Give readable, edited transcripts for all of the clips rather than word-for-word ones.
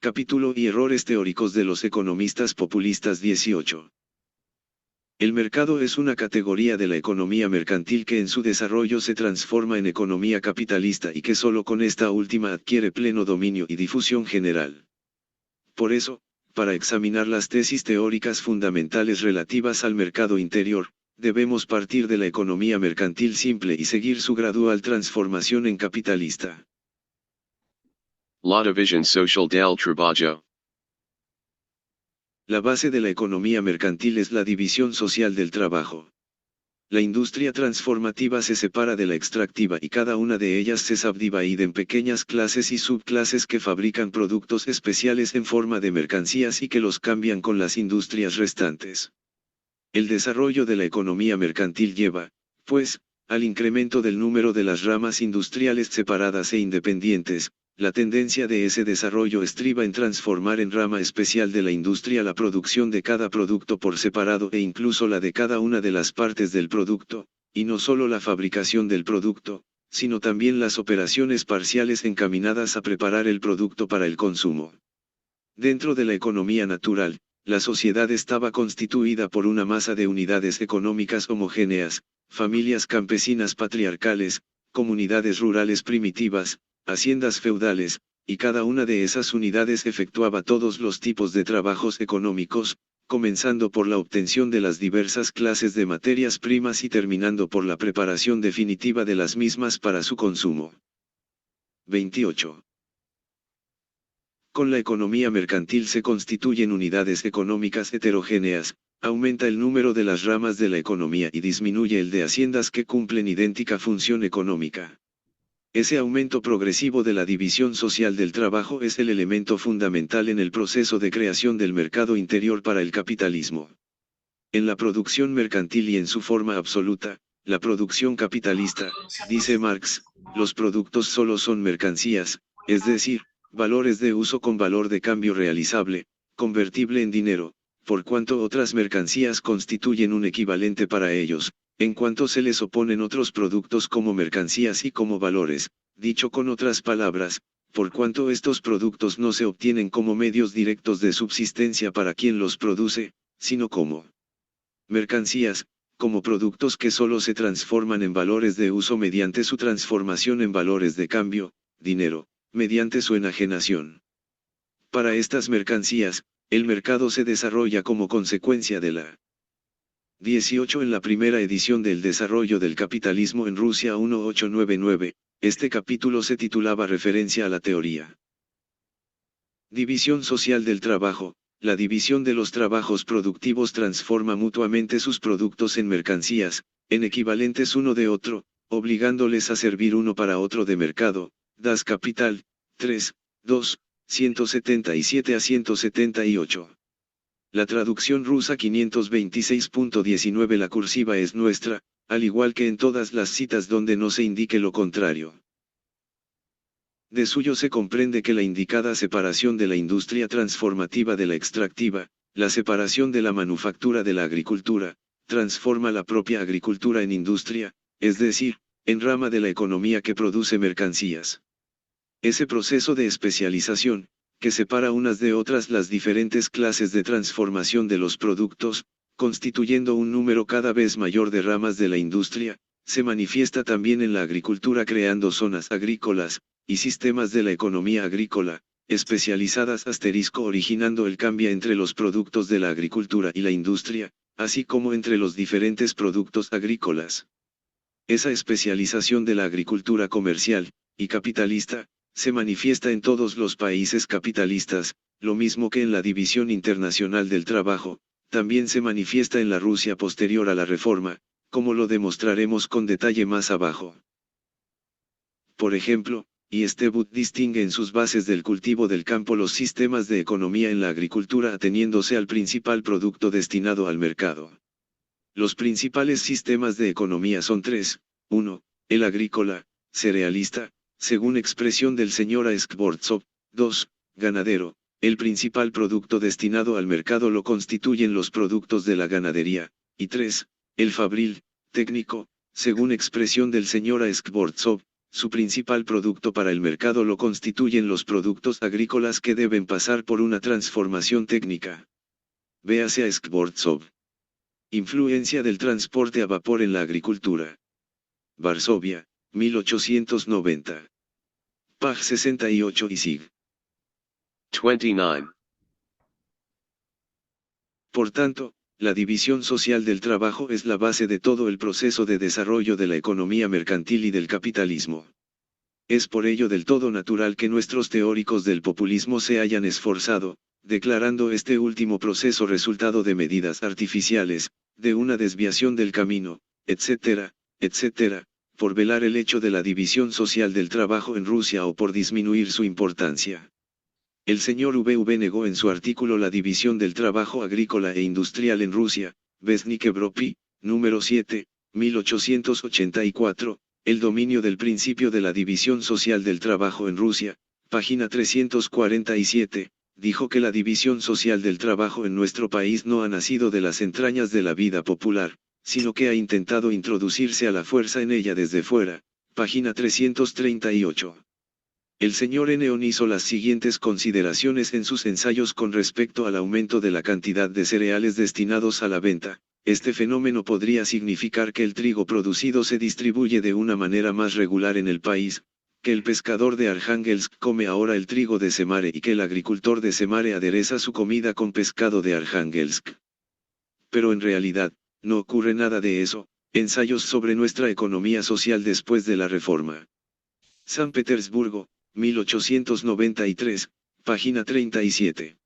Capítulo y errores teóricos de los economistas populistas 18. El mercado es una categoría de la economía mercantil que en su desarrollo se transforma en economía capitalista y que solo con esta última adquiere pleno dominio y difusión general. Por eso, para examinar las tesis teóricas fundamentales relativas al mercado interior, debemos partir de la economía mercantil simple y seguir su gradual transformación en capitalista. La división social del trabajo. La base de la economía mercantil es la división social del trabajo. La industria transformativa se separa de la extractiva y cada una de ellas se subdivide en pequeñas clases y subclases que fabrican productos especiales en forma de mercancías y que los cambian con las industrias restantes. El desarrollo de la economía mercantil lleva, pues, al incremento del número de las ramas industriales separadas e independientes. La tendencia de ese desarrollo estriba en transformar en rama especial de la industria la producción de cada producto por separado e incluso la de cada una de las partes del producto, y no solo la fabricación del producto, sino también las operaciones parciales encaminadas a preparar el producto para el consumo. Dentro de la economía natural, la sociedad estaba constituida por una masa de unidades económicas homogéneas, familias campesinas patriarcales, comunidades rurales primitivas, haciendas feudales, y cada una de esas unidades efectuaba todos los tipos de trabajos económicos, comenzando por la obtención de las diversas clases de materias primas y terminando por la preparación definitiva de las mismas para su consumo. 28. Con la economía mercantil se constituyen unidades económicas heterogéneas, aumenta el número de las ramas de la economía y disminuye el de haciendas que cumplen idéntica función económica. Ese aumento progresivo de la división social del trabajo es el elemento fundamental en el proceso de creación del mercado interior para el capitalismo. En la producción mercantil y en su forma absoluta, la producción capitalista, dice Marx, los productos solo son mercancías, es decir, valores de uso con valor de cambio realizable, convertible en dinero, por cuanto otras mercancías constituyen un equivalente para ellos, en cuanto se les oponen otros productos como mercancías y como valores, dicho con otras palabras, por cuanto estos productos no se obtienen como medios directos de subsistencia para quien los produce, sino como mercancías, como productos que solo se transforman en valores de uso mediante su transformación en valores de cambio, dinero, mediante su enajenación. Para estas mercancías, el mercado se desarrolla como consecuencia de la 18 en la primera edición del Desarrollo del Capitalismo en Rusia 1899, este capítulo se titulaba Referencia a la teoría. División social del trabajo. La división de los trabajos productivos transforma mutuamente sus productos en mercancías, en equivalentes uno de otro, obligándoles a servir uno para otro de mercado. Das Kapital, 3, 2, 177 a 178. La traducción rusa 526.19. La cursiva es nuestra, al igual que en todas las citas donde no se indique lo contrario. De suyo se comprende que la indicada separación de la industria transformativa de la extractiva, la separación de la manufactura de la agricultura, transforma la propia agricultura en industria, es decir, en rama de la economía que produce mercancías. Ese proceso de especialización, que separa unas de otras las diferentes clases de transformación de los productos, constituyendo un número cada vez mayor de ramas de la industria, se manifiesta también en la agricultura creando zonas agrícolas, y sistemas de la economía agrícola, especializadas originando el cambio entre los productos de la agricultura y la industria, así como entre los diferentes productos agrícolas. Esa especialización de la agricultura comercial, y capitalista, se manifiesta en todos los países capitalistas, lo mismo que en la división internacional del trabajo, también se manifiesta en la Rusia posterior a la Reforma, como lo demostraremos con detalle más abajo. Por ejemplo, Stebut distingue en sus bases del cultivo del campo los sistemas de economía en la agricultura ateniéndose al principal producto destinado al mercado. Los principales sistemas de economía son tres: 1. El agrícola, cerealista, según expresión del señor Skvortsov. 2. Ganadero, el principal producto destinado al mercado lo constituyen los productos de la ganadería. Y 3. El fabril, técnico, según expresión del señor Skvortsov, su principal producto para el mercado lo constituyen los productos agrícolas que deben pasar por una transformación técnica. Véase a Skvortsov. Influencia del transporte a vapor en la agricultura. Varsovia, 1890. Pag 68 y sig. 29. Por tanto, la división social del trabajo es la base de todo el proceso de desarrollo de la economía mercantil y del capitalismo. Es por ello del todo natural que nuestros teóricos del populismo se hayan esforzado, declarando este último proceso resultado de medidas artificiales, de una desviación del camino, etc., etc., por velar el hecho de la división social del trabajo en Rusia o por disminuir su importancia. El señor V. negó en su artículo La división del trabajo agrícola e industrial en Rusia, Vestnik Evropy, número 7, 1884, el dominio del principio de la división social del trabajo en Rusia, página 347, dijo que la división social del trabajo en nuestro país no ha nacido de las entrañas de la vida popular, sino que ha intentado introducirse a la fuerza en ella desde fuera, página 338. El señor N. hizo las siguientes consideraciones en sus ensayos con respecto al aumento de la cantidad de cereales destinados a la venta. Este fenómeno podría significar que el trigo producido se distribuye de una manera más regular en el país, que el pescador de Arjángelsk come ahora el trigo de Semare y que el agricultor de Semare adereza su comida con pescado de Arjángelsk. Pero en realidad, no ocurre nada de eso. Ensayos sobre nuestra economía social después de la Reforma. San Petersburgo, 1893, página 37.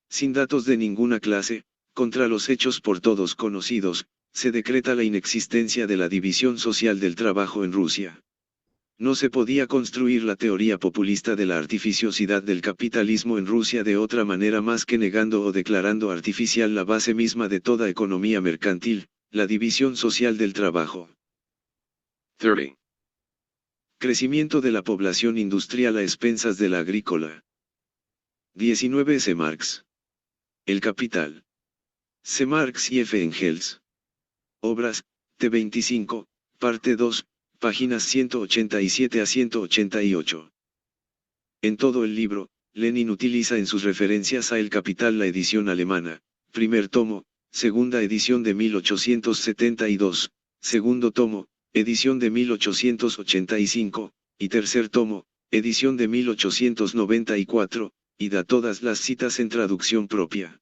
Sin datos de ninguna clase, contra los hechos por todos conocidos, se decreta la inexistencia de la división social del trabajo en Rusia. No se podía construir la teoría populista de la artificiosidad del capitalismo en Rusia de otra manera más que negando o declarando artificial la base misma de toda economía mercantil, la división social del trabajo. 30. Crecimiento de la población industrial a expensas de la agrícola. 19. C. Marx. El Capital. C. Marx y F. Engels. Obras, T25, parte 2, páginas 187 a 188. En todo el libro, Lenin utiliza en sus referencias a El Capital la edición alemana, primer tomo, segunda edición de 1872, segundo tomo, edición de 1885, y tercer tomo, edición de 1894, y da todas las citas en traducción propia.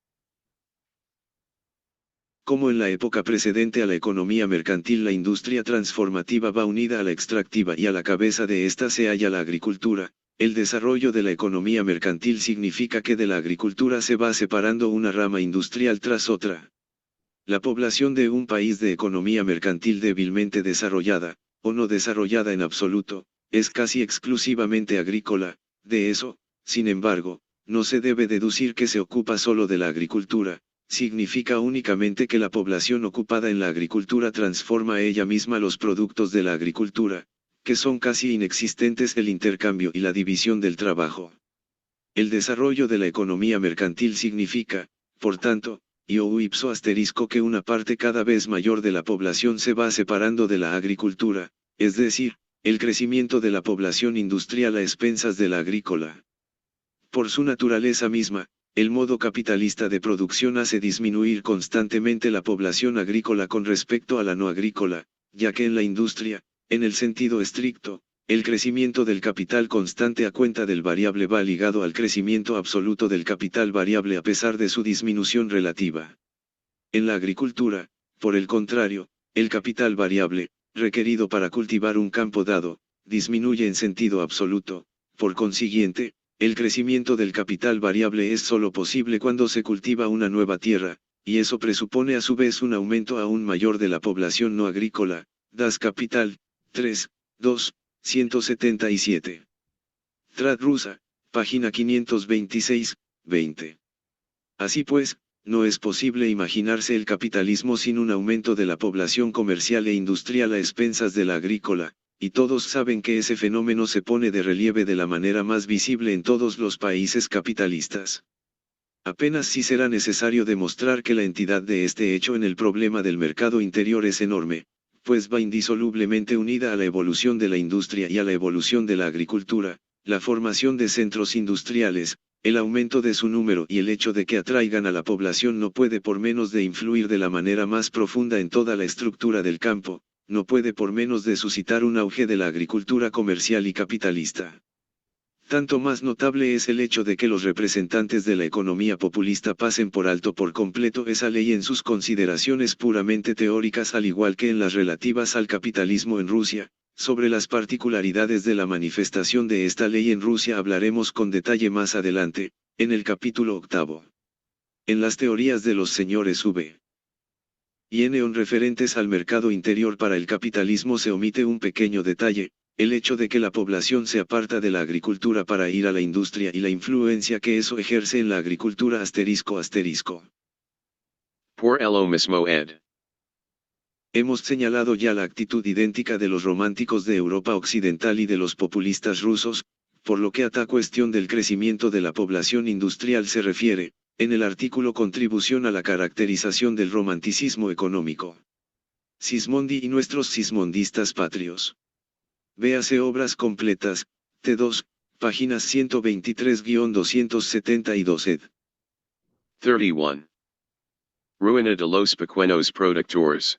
Como en la época precedente a la economía mercantil, la industria transformativa va unida a la extractiva y a la cabeza de esta se halla la agricultura. El desarrollo de la economía mercantil significa que de la agricultura se va separando una rama industrial tras otra. La población de un país de economía mercantil débilmente desarrollada, o no desarrollada en absoluto, es casi exclusivamente agrícola. De eso, sin embargo, no se debe deducir que se ocupa solo de la agricultura. Significa únicamente que la población ocupada en la agricultura transforma ella misma los productos de la agricultura, que son casi inexistentes el intercambio y la división del trabajo. El desarrollo de la economía mercantil significa, por tanto, ipso asterisco que una parte cada vez mayor de la población se va separando de la agricultura, es decir, el crecimiento de la población industrial a expensas de la agrícola. Por su naturaleza misma, el modo capitalista de producción hace disminuir constantemente la población agrícola con respecto a la no agrícola, ya que en la industria, en el sentido estricto, el crecimiento del capital constante a cuenta del variable va ligado al crecimiento absoluto del capital variable a pesar de su disminución relativa. En la agricultura, por el contrario, el capital variable, requerido para cultivar un campo dado, disminuye en sentido absoluto. Por consiguiente, el crecimiento del capital variable es solo posible cuando se cultiva una nueva tierra, y eso presupone a su vez un aumento aún mayor de la población no agrícola. Das Kapital, 3, 2, 177. Trad rusa, página 526, 20. Así pues, no es posible imaginarse el capitalismo sin un aumento de la población comercial e industrial a expensas de la agrícola, y todos saben que ese fenómeno se pone de relieve de la manera más visible en todos los países capitalistas. Apenas si será necesario demostrar que la entidad de este hecho en el problema del mercado interior es enorme, pues va indisolublemente unida a la evolución de la industria y a la evolución de la agricultura, la formación de centros industriales, el aumento de su número y el hecho de que atraigan a la población no puede por menos de influir de la manera más profunda en toda la estructura del campo, no puede por menos de suscitar un auge de la agricultura comercial y capitalista. Tanto más notable es el hecho de que los representantes de la economía populista pasen por alto por completo esa ley en sus consideraciones puramente teóricas, al igual que en las relativas al capitalismo en Rusia. Sobre las particularidades de la manifestación de esta ley en Rusia hablaremos con detalle más adelante, en el capítulo 8. En las teorías de los señores V. y N. referentes al mercado interior para el capitalismo se omite un pequeño detalle, el hecho de que la población se aparta de la agricultura para ir a la industria y la influencia que eso ejerce en la agricultura ***. Por lo mismo ed. Hemos señalado ya la actitud idéntica de los románticos de Europa Occidental y de los populistas rusos, por lo que a ta cuestión del crecimiento de la población industrial se refiere, en el artículo Contribución a la caracterización del romanticismo económico. Sismondi y nuestros sismondistas patrios. Véase obras completas, T2, páginas 123-272 ed. 31. Ruina de los pequeños productores.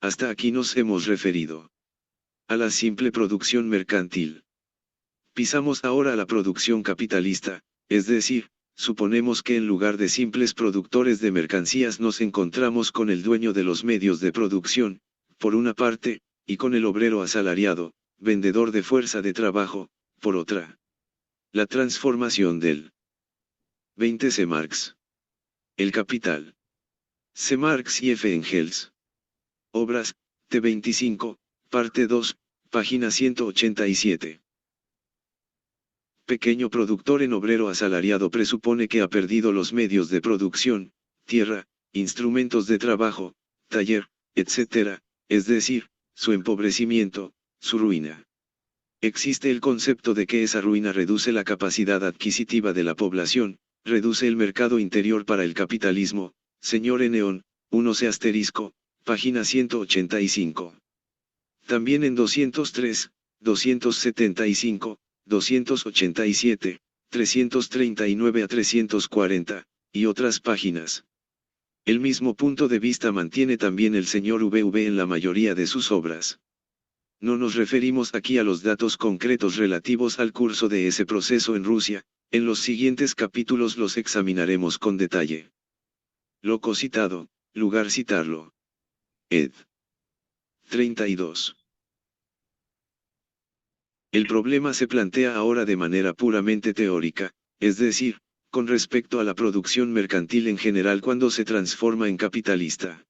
Hasta aquí nos hemos referido a la simple producción mercantil. Pisamos ahora a la producción capitalista, es decir, suponemos que en lugar de simples productores de mercancías nos encontramos con el dueño de los medios de producción, por una parte, y con el obrero asalariado, vendedor de fuerza de trabajo, por otra. La transformación del 20 C. Marx. El capital. C. Marx y F. Engels. Obras, T25, parte 2, página 187. Pequeño productor en obrero asalariado presupone que ha perdido los medios de producción, tierra, instrumentos de trabajo, taller, etc., es decir, su empobrecimiento, su ruina. Existe el concepto de que esa ruina reduce la capacidad adquisitiva de la población, reduce el mercado interior para el capitalismo, señor Eneón, 1C asterisco, página 185. También en 203, 275, 287, 339 a 340, y otras páginas. El mismo punto de vista mantiene también el señor VV en la mayoría de sus obras. No nos referimos aquí a los datos concretos relativos al curso de ese proceso en Rusia, en los siguientes capítulos los examinaremos con detalle. Loco citado, lugar citarlo. Ed. 32. El problema se plantea ahora de manera puramente teórica, es decir, con respecto a la producción mercantil en general cuando se transforma en capitalista.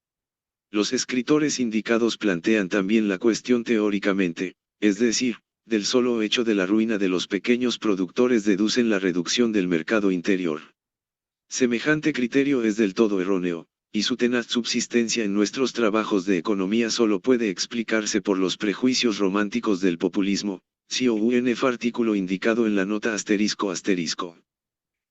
Los escritores indicados plantean también la cuestión teóricamente, es decir, del solo hecho de la ruina de los pequeños productores deducen la reducción del mercado interior. Semejante criterio es del todo erróneo, y su tenaz subsistencia en nuestros trabajos de economía solo puede explicarse por los prejuicios románticos del populismo, COUNF artículo indicado en la nota ***.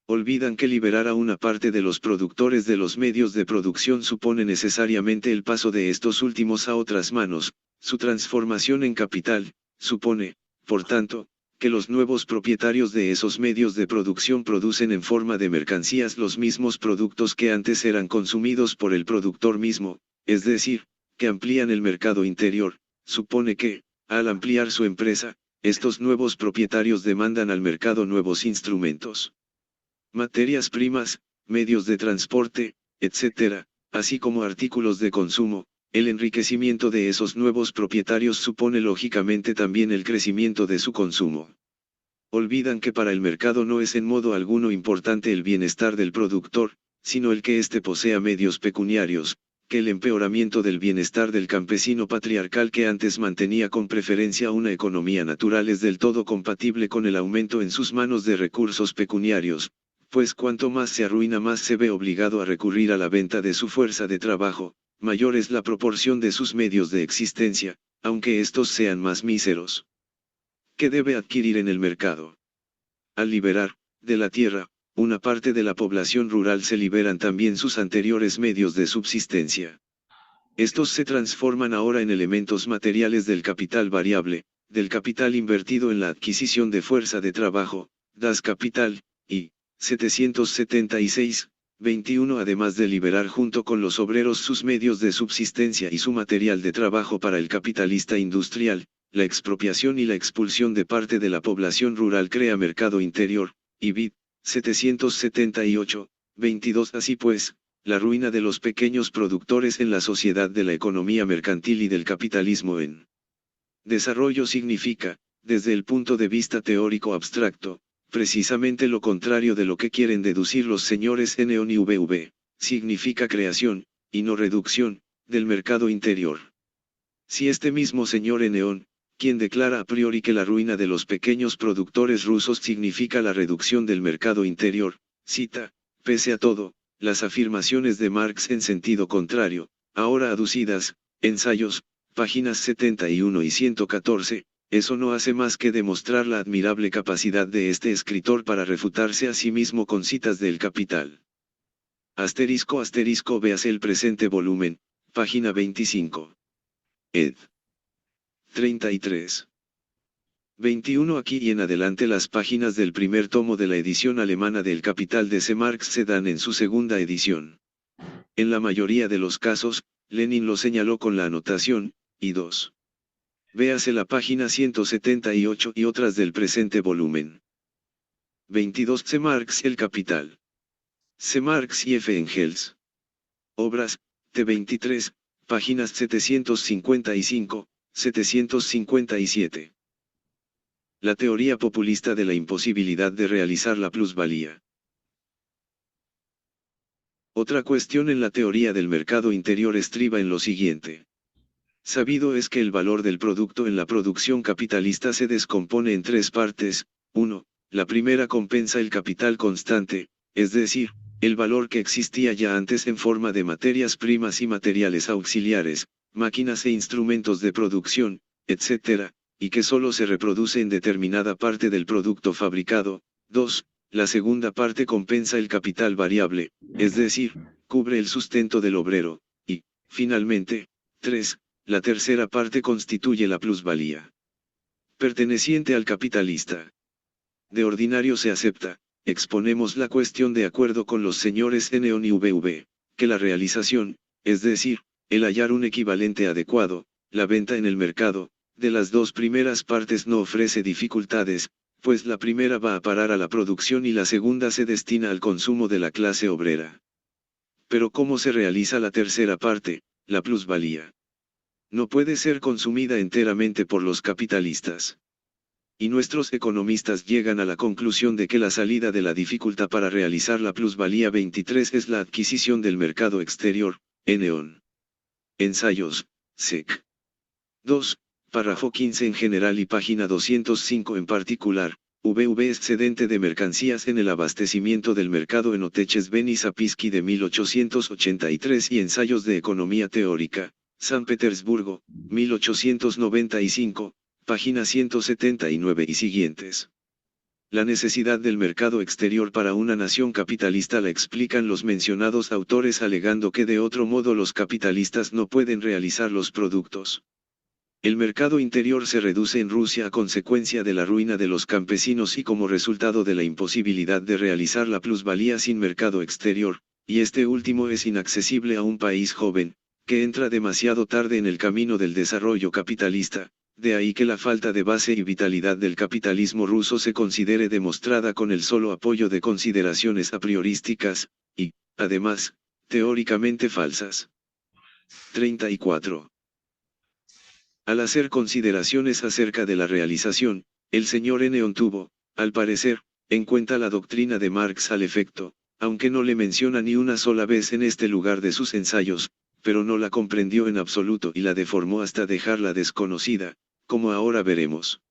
Olvidan que liberar a una parte de los productores de los medios de producción supone necesariamente el paso de estos últimos a otras manos, su transformación en capital, supone, por tanto, que los nuevos propietarios de esos medios de producción producen en forma de mercancías los mismos productos que antes eran consumidos por el productor mismo, es decir, que amplían el mercado interior, supone que, al ampliar su empresa, estos nuevos propietarios demandan al mercado nuevos instrumentos, materias primas, medios de transporte, etc., así como artículos de consumo. El enriquecimiento de esos nuevos propietarios supone lógicamente también el crecimiento de su consumo. Olvidan que para el mercado no es en modo alguno importante el bienestar del productor, sino el que éste posea medios pecuniarios, que el empeoramiento del bienestar del campesino patriarcal que antes mantenía con preferencia una economía natural es del todo compatible con el aumento en sus manos de recursos pecuniarios, pues cuanto más se arruina más se ve obligado a recurrir a la venta de su fuerza de trabajo, mayor es la proporción de sus medios de existencia, aunque estos sean más míseros. ¿Qué debe adquirir en el mercado? Al liberar, de la tierra, una parte de la población rural se liberan también sus anteriores medios de subsistencia. Estos se transforman ahora en elementos materiales del capital variable, del capital invertido en la adquisición de fuerza de trabajo, das Kapital, y, 776, 21 además de liberar junto con los obreros sus medios de subsistencia y su material de trabajo para el capitalista industrial, la expropiación y la expulsión de parte de la población rural crea mercado interior, y vid. 778, 22 así pues, la ruina de los pequeños productores en la sociedad de la economía mercantil y del capitalismo en desarrollo significa, desde el punto de vista teórico abstracto, precisamente lo contrario de lo que quieren deducir los señores Neon y VV, significa creación, y no reducción, del mercado interior. Si este mismo señor Neon, quien declara a priori que la ruina de los pequeños productores rusos significa la reducción del mercado interior, cita, pese a todo, las afirmaciones de Marx en sentido contrario, ahora aducidas, ensayos, páginas 71 y 114, eso no hace más que demostrar la admirable capacidad de este escritor para refutarse a sí mismo con citas del Capital. Asterisco asterisco véase el presente volumen, página 25. Ed. 33. 21 aquí y en adelante las páginas del primer tomo de la edición alemana del Capital de C. Marx se dan en su segunda edición. En la mayoría de los casos, Lenin lo señaló con la anotación, y 2. Véase la página 178 y otras del presente volumen. 22 C. Marx El Capital. C. Marx y F. Engels. Obras, T23, páginas 755, 757. La teoría populista de la imposibilidad de realizar la plusvalía. Otra cuestión en la teoría del mercado interior estriba en lo siguiente. Sabido es que el valor del producto en la producción capitalista se descompone en tres partes. 1. La primera compensa el capital constante, es decir, el valor que existía ya antes en forma de materias primas y materiales auxiliares, máquinas e instrumentos de producción, etc., y que solo se reproduce en determinada parte del producto fabricado. 2. La segunda parte compensa el capital variable, es decir, cubre el sustento del obrero, y, finalmente, 3. La tercera parte constituye la plusvalía perteneciente al capitalista. De ordinario se acepta, exponemos la cuestión de acuerdo con los señores Neon y VV, que la realización, es decir, el hallar un equivalente adecuado, la venta en el mercado, de las dos primeras partes no ofrece dificultades, pues la primera va a parar a la producción y la segunda se destina al consumo de la clase obrera. Pero ¿cómo se realiza la tercera parte, la plusvalía? No puede ser consumida enteramente por los capitalistas. Y nuestros economistas llegan a la conclusión de que la salida de la dificultad para realizar la plusvalía 23 es la adquisición del mercado exterior, Neon. Ensayos, Sec. 2. Párrafo 15 en general y página 205 en particular, VV excedente de mercancías en el abastecimiento del mercado en Oteches Ben Sapiski de 1883 y ensayos de economía teórica, San Petersburgo, 1895, página 179 y siguientes. La necesidad del mercado exterior para una nación capitalista la explican los mencionados autores alegando que de otro modo los capitalistas no pueden realizar los productos. El mercado interior se reduce en Rusia a consecuencia de la ruina de los campesinos y como resultado de la imposibilidad de realizar la plusvalía sin mercado exterior, y este último es inaccesible a un país joven, que entra demasiado tarde en el camino del desarrollo capitalista, de ahí que la falta de base y vitalidad del capitalismo ruso se considere demostrada con el solo apoyo de consideraciones a priorísticas, y, además, teóricamente falsas. 34. Al hacer consideraciones acerca de la realización, el señor Neon tuvo, al parecer, en cuenta la doctrina de Marx al efecto, aunque no le menciona ni una sola vez en este lugar de sus ensayos, pero no la comprendió en absoluto y la deformó hasta dejarla desconocida, como ahora veremos.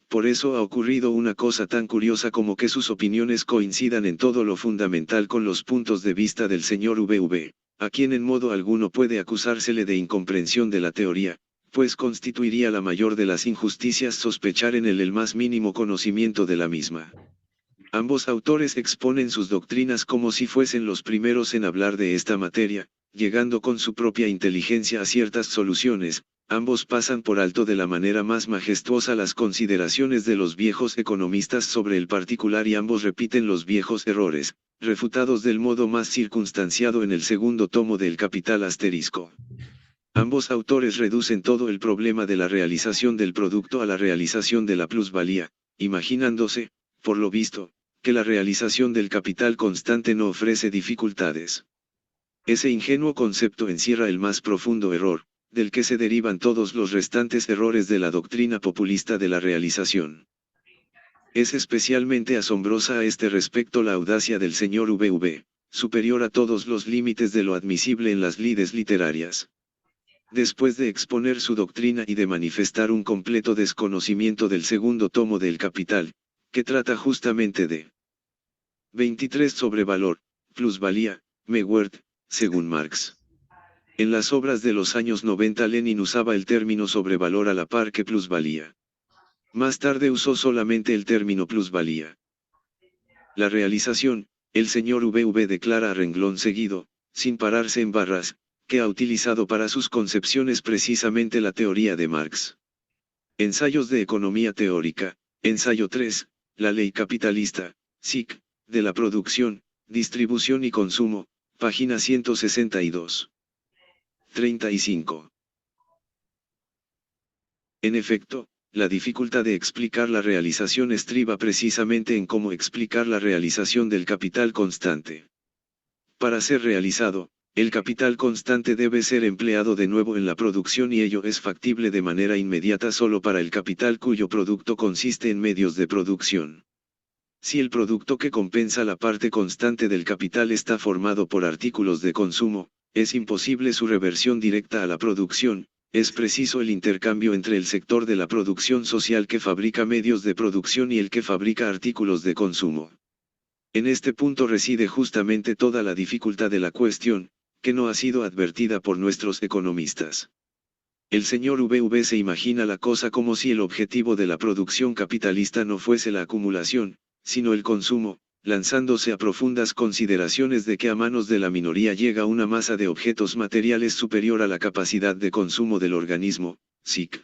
Por eso ha ocurrido una cosa tan curiosa como que sus opiniones coincidan en todo lo fundamental con los puntos de vista del señor VV, a quien en modo alguno puede acusársele de incomprensión de la teoría, pues constituiría la mayor de las injusticias sospechar en él el más mínimo conocimiento de la misma. Ambos autores exponen sus doctrinas como si fuesen los primeros en hablar de esta materia, llegando con su propia inteligencia a ciertas soluciones, ambos pasan por alto de la manera más majestuosa las consideraciones de los viejos economistas sobre el particular y ambos repiten los viejos errores, refutados del modo más circunstanciado en el segundo tomo del Capital asterisco. Ambos autores reducen todo el problema de la realización del producto a la realización de la plusvalía, imaginándose, por lo visto, que la realización del capital constante no ofrece dificultades. Ese ingenuo concepto encierra el más profundo error, del que se derivan todos los restantes errores de la doctrina populista de la realización. Es especialmente asombrosa a este respecto la audacia del señor VV, superior a todos los límites de lo admisible en las lides literarias. Después de exponer su doctrina y de manifestar un completo desconocimiento del segundo tomo del Capital, que trata justamente de 23 sobre valor, plusvalía, Mewert, según Marx. En las obras de los años 90 Lenin usaba el término sobrevalor a la par que plusvalía. Más tarde usó solamente el término plusvalía. La realización, el señor VV declara a renglón seguido, sin pararse en barras, que ha utilizado para sus concepciones precisamente la teoría de Marx. Ensayos de economía teórica, ensayo 3, la ley capitalista, SIC, de la producción, distribución y consumo, página 162. 35. En efecto, la dificultad de explicar la realización estriba precisamente en cómo explicar la realización del capital constante. Para ser realizado, el capital constante debe ser empleado de nuevo en la producción y ello es factible de manera inmediata solo para el capital cuyo producto consiste en medios de producción. Si el producto que compensa la parte constante del capital está formado por artículos de consumo, es imposible su reversión directa a la producción, es preciso el intercambio entre el sector de la producción social que fabrica medios de producción y el que fabrica artículos de consumo. En este punto reside justamente toda la dificultad de la cuestión, que no ha sido advertida por nuestros economistas. El señor VV se imagina la cosa como si el objetivo de la producción capitalista no fuese la acumulación, sino el consumo, lanzándose a profundas consideraciones de que a manos de la minoría llega una masa de objetos materiales superior a la capacidad de consumo del organismo, SIC.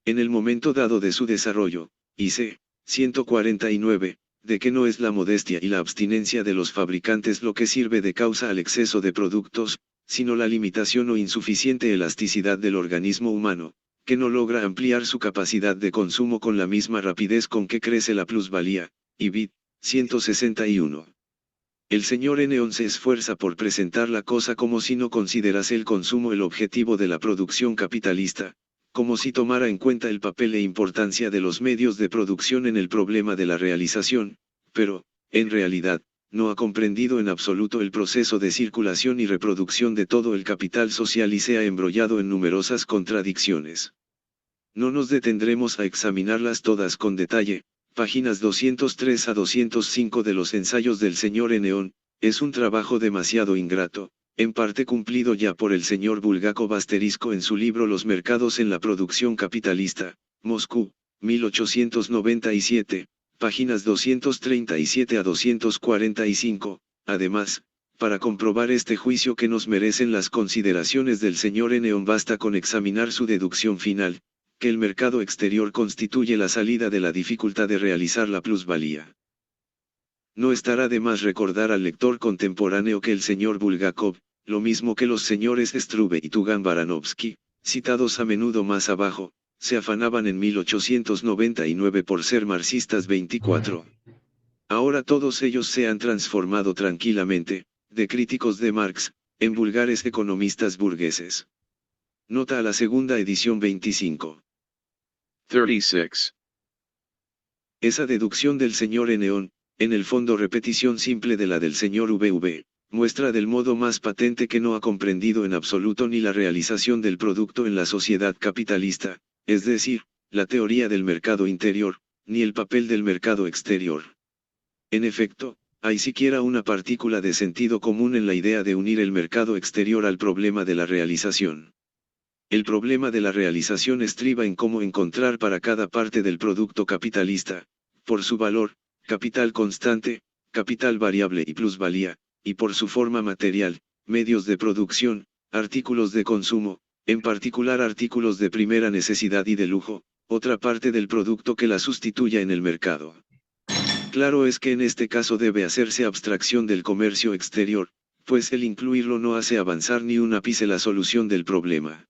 En el momento dado de su desarrollo, IC. 149, de que no es la modestia y la abstinencia de los fabricantes lo que sirve de causa al exceso de productos, sino la limitación o insuficiente elasticidad del organismo humano, que no logra ampliar su capacidad de consumo con la misma rapidez con que crece la plusvalía, IBIT, 161. El señor N. se esfuerza por presentar la cosa como si no considerase el consumo el objetivo de la producción capitalista, como si tomara en cuenta el papel e importancia de los medios de producción en el problema de la realización, pero, en realidad, no ha comprendido en absoluto el proceso de circulación y reproducción de todo el capital social y se ha embrollado en numerosas contradicciones. No nos detendremos a examinarlas todas con detalle, páginas 203 a 205 de los ensayos del señor N. Es un trabajo demasiado ingrato, en parte cumplido ya por el señor Bulgakov asterisco en su libro Los mercados en la producción capitalista, Moscú, 1897, páginas 237 a 245, además, para comprobar este juicio que nos merecen las consideraciones del señor N. basta con examinar su deducción final, que el mercado exterior constituye la salida de la dificultad de realizar la plusvalía. No estará de más recordar al lector contemporáneo que el señor Bulgakov, lo mismo que los señores Struve y Tugan-Baranovsky, citados a menudo más abajo, se afanaban en 1899 por ser marxistas 24. Ahora todos ellos se han transformado tranquilamente, de críticos de Marx, en vulgares economistas burgueses. Nota a la segunda edición 25. 36. Esa deducción del señor N. En el fondo repetición simple de la del señor VV, muestra del modo más patente que no ha comprendido en absoluto ni la realización del producto en la sociedad capitalista, es decir, la teoría del mercado interior, ni el papel del mercado exterior. En efecto, hay siquiera una partícula de sentido común en la idea de unir el mercado exterior al problema de la realización. El problema de la realización estriba en cómo encontrar para cada parte del producto capitalista, por su valor, capital constante, capital variable y plusvalía, y por su forma material, medios de producción, artículos de consumo, en particular artículos de primera necesidad y de lujo, otra parte del producto que la sustituya en el mercado. Claro es que en este caso debe hacerse abstracción del comercio exterior, pues el incluirlo no hace avanzar ni un ápice la solución del problema.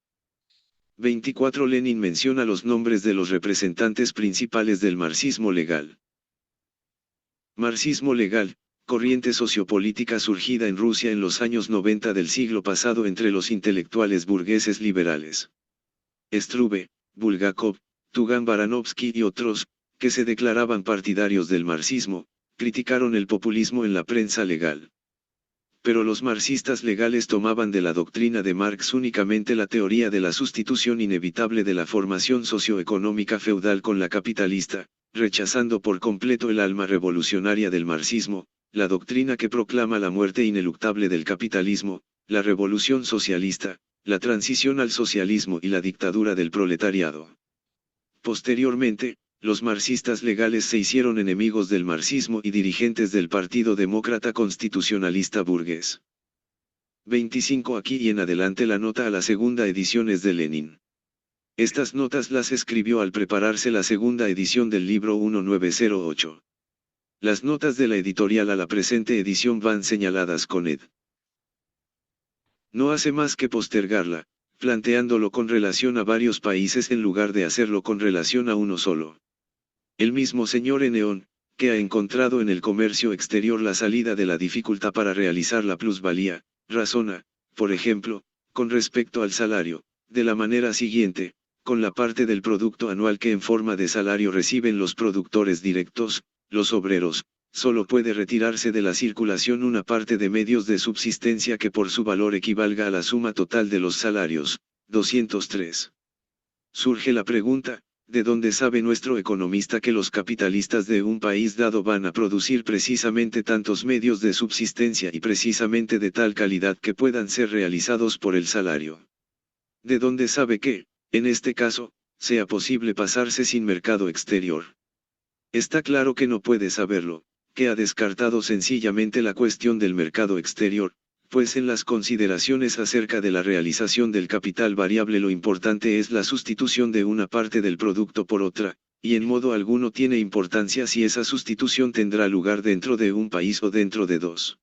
24. Lenin menciona los nombres de los representantes principales del marxismo legal. Marxismo legal, corriente sociopolítica surgida en Rusia en los años 90 del siglo pasado entre los intelectuales burgueses liberales. Struve, Bulgakov, Tugan Baranovsky y otros, que se declaraban partidarios del marxismo, criticaron el populismo en la prensa legal. Pero los marxistas legales tomaban de la doctrina de Marx únicamente la teoría de la sustitución inevitable de la formación socioeconómica feudal con la capitalista, rechazando por completo el alma revolucionaria del marxismo, la doctrina que proclama la muerte ineluctable del capitalismo, la revolución socialista, la transición al socialismo y la dictadura del proletariado. Posteriormente, los marxistas legales se hicieron enemigos del marxismo y dirigentes del Partido Demócrata Constitucionalista Burgués. 25. Aquí y en adelante la nota a la segunda edición es de Lenin. Estas notas las escribió al prepararse la segunda edición del libro 1908. Las notas de la editorial a la presente edición van señaladas con ed. No hace más que postergarla, planteándolo con relación a varios países en lugar de hacerlo con relación a uno solo. El mismo señor Eneón, que ha encontrado en el comercio exterior la salida de la dificultad para realizar la plusvalía, razona, por ejemplo, con respecto al salario, de la manera siguiente, con la parte del producto anual que en forma de salario reciben los productores directos, los obreros, solo puede retirarse de la circulación una parte de medios de subsistencia que por su valor equivalga a la suma total de los salarios. 203. Surge la pregunta, ¿de dónde sabe nuestro economista que los capitalistas de un país dado van a producir precisamente tantos medios de subsistencia y precisamente de tal calidad que puedan ser realizados por el salario? ¿De dónde sabe que, en este caso, sea posible pasarse sin mercado exterior? Está claro que no puede saberlo, que ha descartado sencillamente la cuestión del mercado exterior, pues en las consideraciones acerca de la realización del capital variable lo importante es la sustitución de una parte del producto por otra, y en modo alguno tiene importancia si esa sustitución tendrá lugar dentro de un país o dentro de dos.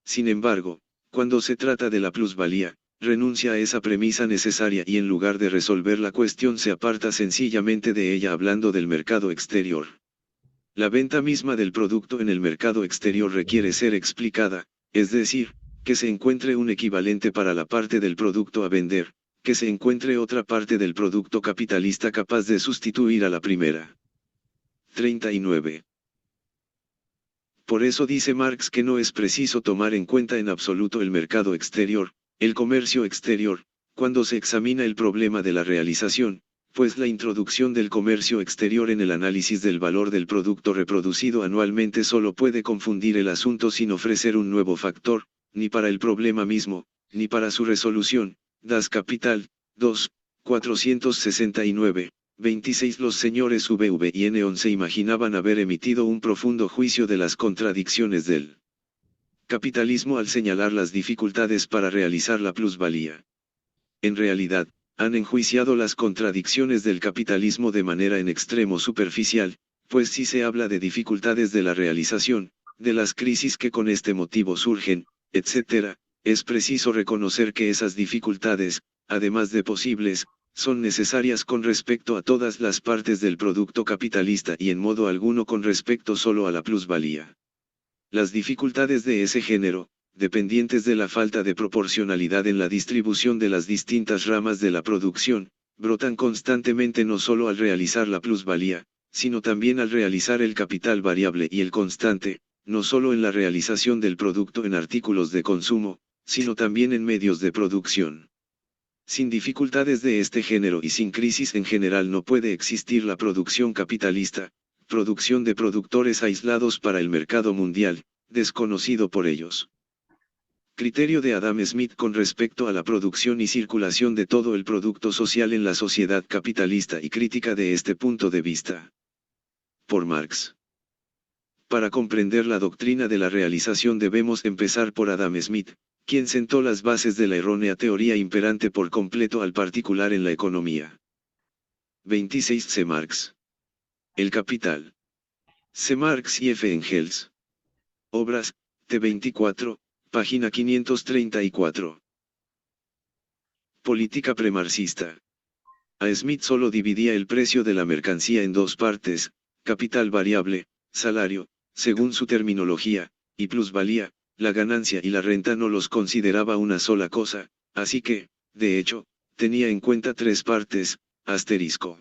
Sin embargo, cuando se trata de la plusvalía, renuncia a esa premisa necesaria y en lugar de resolver la cuestión se aparta sencillamente de ella hablando del mercado exterior. La venta misma del producto en el mercado exterior requiere ser explicada, es decir, que se encuentre un equivalente para la parte del producto a vender, que se encuentre otra parte del producto capitalista capaz de sustituir a la primera. 39. Por eso dice Marx que no es preciso tomar en cuenta en absoluto el mercado exterior, el comercio exterior, cuando se examina el problema de la realización, pues la introducción del comercio exterior en el análisis del valor del producto reproducido anualmente solo puede confundir el asunto sin ofrecer un nuevo factor, ni para el problema mismo, ni para su resolución. Das Kapital, 2, 469, 26. Los señores VV y Eneón se imaginaban haber emitido un profundo juicio de las contradicciones del capitalismo al señalar las dificultades para realizar la plusvalía. En realidad, han enjuiciado las contradicciones del capitalismo de manera en extremo superficial, pues si se habla de dificultades de la realización, de las crisis que con este motivo surgen, etc., es preciso reconocer que esas dificultades, además de posibles, son necesarias con respecto a todas las partes del producto capitalista y en modo alguno con respecto solo a la plusvalía. Las dificultades de ese género, dependientes de la falta de proporcionalidad en la distribución de las distintas ramas de la producción, brotan constantemente no solo al realizar la plusvalía, sino también al realizar el capital variable y el constante, no solo en la realización del producto en artículos de consumo, sino también en medios de producción. Sin dificultades de este género y sin crisis en general no puede existir la producción capitalista, producción de productores aislados para el mercado mundial, desconocido por ellos. Criterio de Adam Smith con respecto a la producción y circulación de todo el producto social en la sociedad capitalista y crítica de este punto de vista. Por Marx. Para comprender la doctrina de la realización debemos empezar por Adam Smith, quien sentó las bases de la errónea teoría imperante por completo al particular en la economía. 26 C. Marx. El Capital. C. Marx y F. Engels. Obras, T. 24, página 534. Política premarxista. A Smith solo dividía el precio de la mercancía en dos partes, capital variable, salario, según su terminología, y plusvalía, la ganancia y la renta no los consideraba una sola cosa, así que, de hecho, tenía en cuenta tres partes, asterisco.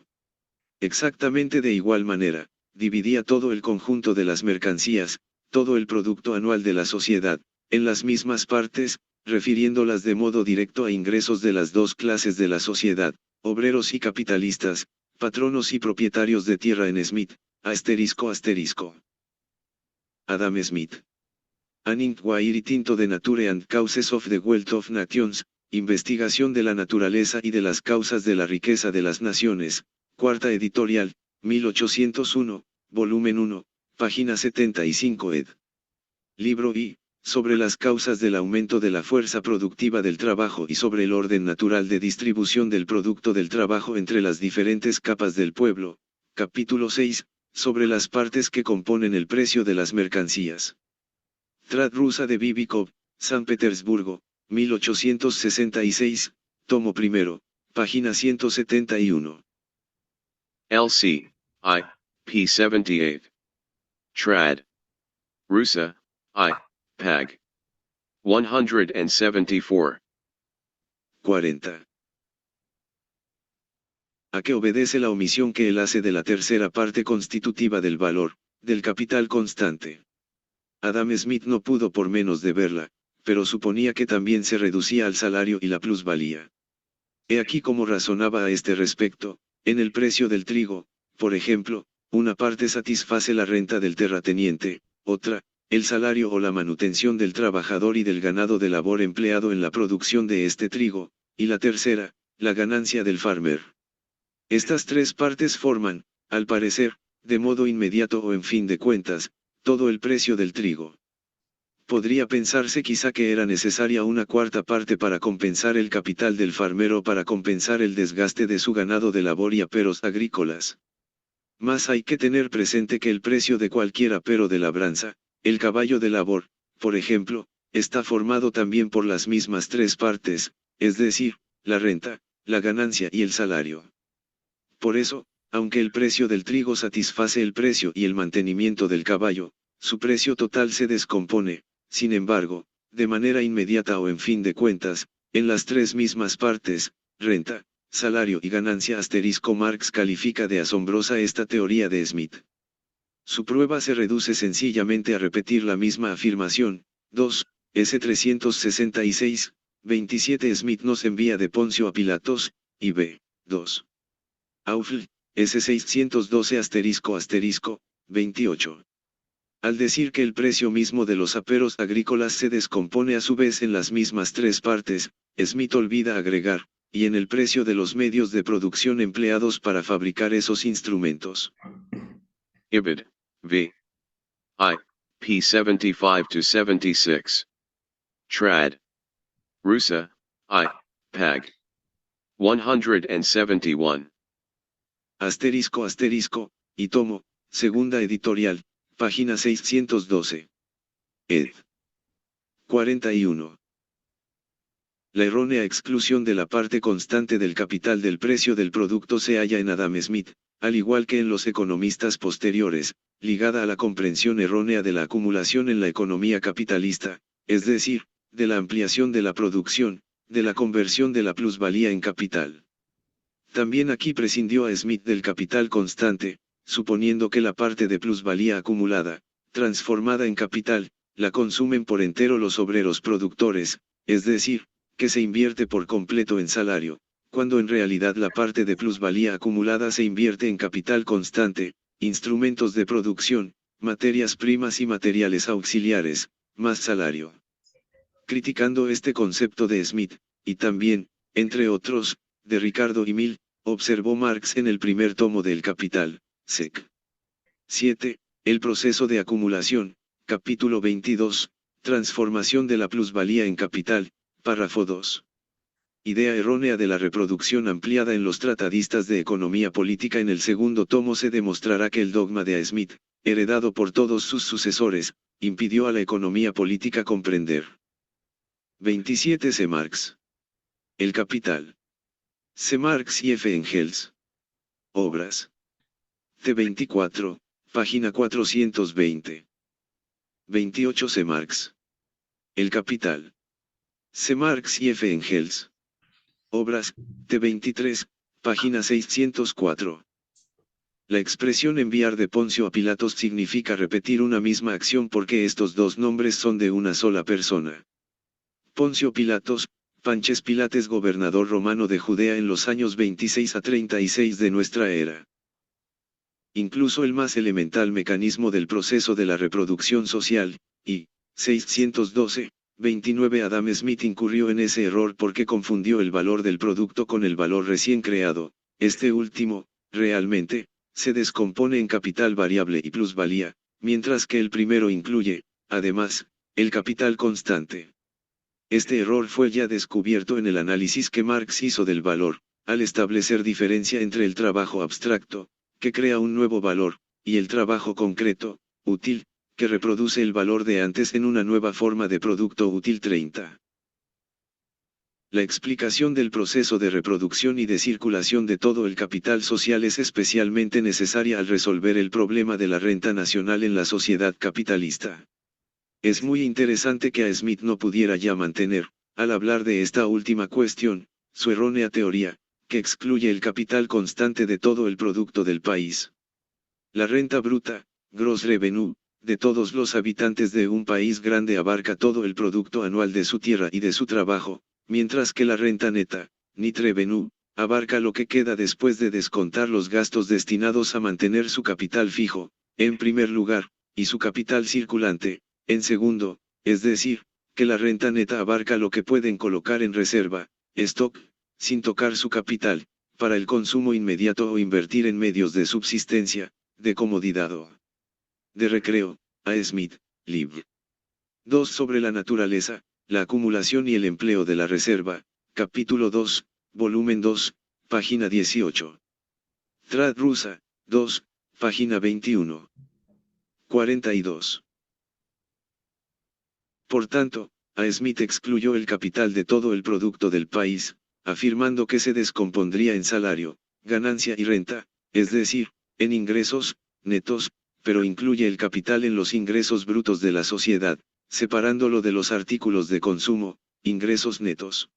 Exactamente de igual manera, dividía todo el conjunto de las mercancías, todo el producto anual de la sociedad, en las mismas partes, refiriéndolas de modo directo a ingresos de las dos clases de la sociedad, obreros y capitalistas, patronos y propietarios de tierra en Smith, asterisco. Adam Smith. An Inquiry into the Nature and Causes of the Wealth of Nations, Investigación de la naturaleza y de las causas de la riqueza de las naciones, cuarta editorial, 1801, volumen 1, página 75 ed. Libro I, sobre las causas del aumento de la fuerza productiva del trabajo y sobre el orden natural de distribución del producto del trabajo entre las diferentes capas del pueblo, capítulo 6, sobre las partes que componen el precio de las mercancías. Trad rusa de Bibikov, San Petersburgo, 1866, tomo primero, página 171. LC, I, p. 78. Trad. Rusa, I, Pag. 174. 40. ¿A qué obedece la omisión que él hace de la tercera parte constitutiva del valor, del capital constante? Adam Smith no pudo por menos de verla, pero suponía que también se reducía al salario y la plusvalía. He aquí cómo razonaba a este respecto: en el precio del trigo, por ejemplo, una parte satisface la renta del terrateniente, otra, el salario o la manutención del trabajador y del ganado de labor empleado en la producción de este trigo, y la tercera, la ganancia del farmer. Estas tres partes forman, al parecer, de modo inmediato o en fin de cuentas, todo el precio del trigo. Podría pensarse quizá que era necesaria una cuarta parte para compensar el capital del farmero, para compensar el desgaste de su ganado de labor y aperos agrícolas. Mas hay que tener presente que el precio de cualquier apero de labranza, el caballo de labor, por ejemplo, está formado también por las mismas tres partes, es decir, la renta, la ganancia y el salario. Por eso, aunque el precio del trigo satisface el precio y el mantenimiento del caballo, su precio total se descompone, sin embargo, de manera inmediata o en fin de cuentas, en las tres mismas partes, renta, salario y ganancia. Marx califica de asombrosa esta teoría de Smith. Su prueba se reduce sencillamente a repetir la misma afirmación. 2. S. 366, 27. Smith nos envía de Poncio a Pilatos, y b. 2. Aufl, S. 612 28. Al decir que el precio mismo de los aperos agrícolas se descompone a su vez en las mismas tres partes, Smith olvida agregar, y en el precio de los medios de producción empleados para fabricar esos instrumentos. Ibid. V. I. p. 75-76. Trad. Rusa, I. Pag. 171. Y tomo, segunda editorial, página 612. Ed. 41. La errónea exclusión de la parte constante del capital del precio del producto se halla en Adam Smith, al igual que en los economistas posteriores, ligada a la comprensión errónea de la acumulación en la economía capitalista, es decir, de la ampliación de la producción, de la conversión de la plusvalía en capital. También aquí prescindió a Smith del capital constante, suponiendo que la parte de plusvalía acumulada, transformada en capital, la consumen por entero los obreros productores, es decir, que se invierte por completo en salario, cuando en realidad la parte de plusvalía acumulada se invierte en capital constante, instrumentos de producción, materias primas y materiales auxiliares, más salario. Criticando este concepto de Smith, y también, entre otros, de Ricardo y Mill, observó Marx en el primer tomo del Capital, sec. 7, el proceso de acumulación, capítulo 22, Transformación de la plusvalía en capital, párrafo 2. Idea errónea de la reproducción ampliada en los tratadistas de economía política. En el segundo tomo se demostrará que el dogma de A. Smith, heredado por todos sus sucesores, impidió a la economía política comprender. 27 C. Marx. El Capital. C. Marx y F. Engels. Obras. T24, página 420. 28 C. Marx. El Capital. C. Marx y F. Engels. Obras, T23, página 604. La expresión enviar de Poncio a Pilatos significa repetir una misma acción porque estos dos nombres son de una sola persona. Poncio Pilatos, Panches Pilates, gobernador romano de Judea en los años 26 a 36 de nuestra era. Incluso el más elemental mecanismo del proceso de la reproducción social, y, 612, 29 Adam Smith incurrió en ese error porque confundió el valor del producto con el valor recién creado. Este último, realmente, se descompone en capital variable y plusvalía, mientras que el primero incluye, además, el capital constante. Este error fue ya descubierto en el análisis que Marx hizo del valor, al establecer diferencia entre el trabajo abstracto, que crea un nuevo valor, y el trabajo concreto, útil, que reproduce el valor de antes en una nueva forma de producto útil. 30. La explicación del proceso de reproducción y de circulación de todo el capital social es especialmente necesaria al resolver el problema de la renta nacional en la sociedad capitalista. Es muy interesante que a Smith no pudiera ya mantener, al hablar de esta última cuestión, su errónea teoría, que excluye el capital constante de todo el producto del país. La renta bruta, gross revenue, de todos los habitantes de un país grande abarca todo el producto anual de su tierra y de su trabajo, mientras que la renta neta, net revenue, abarca lo que queda después de descontar los gastos destinados a mantener su capital fijo, en primer lugar, y su capital circulante, en segundo, es decir, que la renta neta abarca lo que pueden colocar en reserva, stock, sin tocar su capital, para el consumo inmediato o invertir en medios de subsistencia, de comodidad o de recreo. A. Smith, Lib. 2 sobre la naturaleza, la acumulación y el empleo de la reserva, capítulo 2, volumen 2, página 18. Trad rusa, 2, página 21. 42. Por tanto, A. Smith excluyó el capital de todo el producto del país, afirmando que se descompondría en salario, ganancia y renta, es decir, en ingresos netos, pero incluye el capital en los ingresos brutos de la sociedad, separándolo de los artículos de consumo, ingresos netos.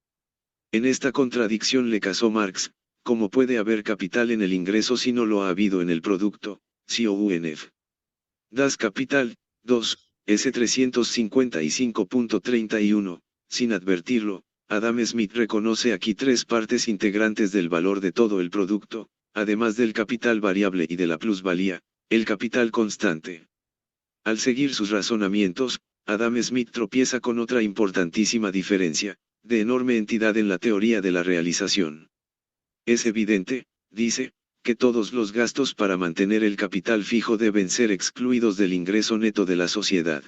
En esta contradicción le casó Marx: ¿cómo puede haber capital en el ingreso si no lo ha habido en el producto? COUNF. Das Kapital, 2, S. 355.31, sin advertirlo, Adam Smith reconoce aquí tres partes integrantes del valor de todo el producto, además del capital variable y de la plusvalía, el capital constante. Al seguir sus razonamientos, Adam Smith tropieza con otra importantísima diferencia, de enorme entidad en la teoría de la realización. Es evidente, dice, que todos los gastos para mantener el capital fijo deben ser excluidos del ingreso neto de la sociedad.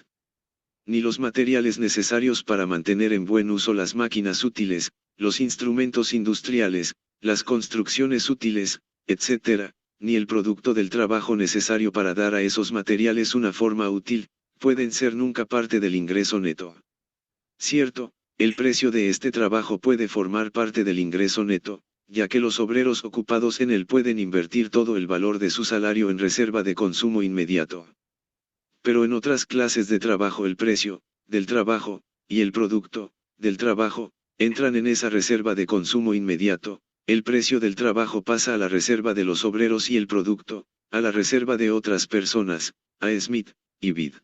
Ni los materiales necesarios para mantener en buen uso las máquinas útiles, los instrumentos industriales, las construcciones útiles, etc., ni el producto del trabajo necesario para dar a esos materiales una forma útil, pueden ser nunca parte del ingreso neto. Cierto, el precio de este trabajo puede formar parte del ingreso neto, ya que los obreros ocupados en él pueden invertir todo el valor de su salario en reserva de consumo inmediato. Pero en otras clases de trabajo el precio, del trabajo, y el producto, del trabajo, entran en esa reserva de consumo inmediato. El precio del trabajo pasa a la reserva de los obreros y el producto, a la reserva de otras personas, a Smith, y Vid.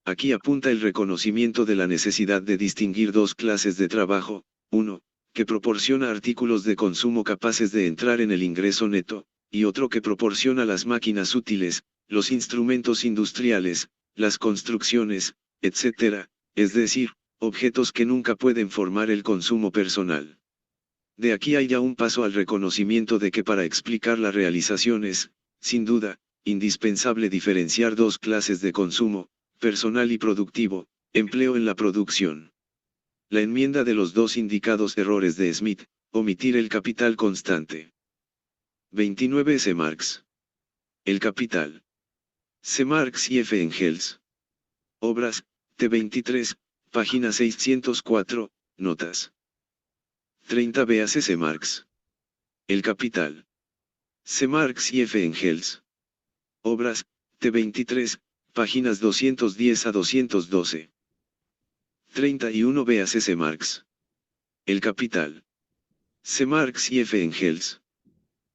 Aquí apunta el reconocimiento de la necesidad de distinguir dos clases de trabajo: uno, que proporciona artículos de consumo capaces de entrar en el ingreso neto, y otro que proporciona las máquinas útiles, los instrumentos industriales, las construcciones, etc., es decir, objetos que nunca pueden formar el consumo personal. De aquí hay ya un paso al reconocimiento de que para explicar la realización es, sin duda, indispensable diferenciar dos clases de consumo, personal y productivo, Empleo en la producción. La enmienda de los dos indicados errores de Smith, omitir el capital constante. 29 C. Marx. El capital. C. Marx y F. Engels. Obras, T23, página 604, notas. 30 B. C. Marx. El capital. C. Marx y F. Engels. Obras, T23, páginas 210 a 212. 31 B. C. Marx. El capital. C. Marx y F. Engels.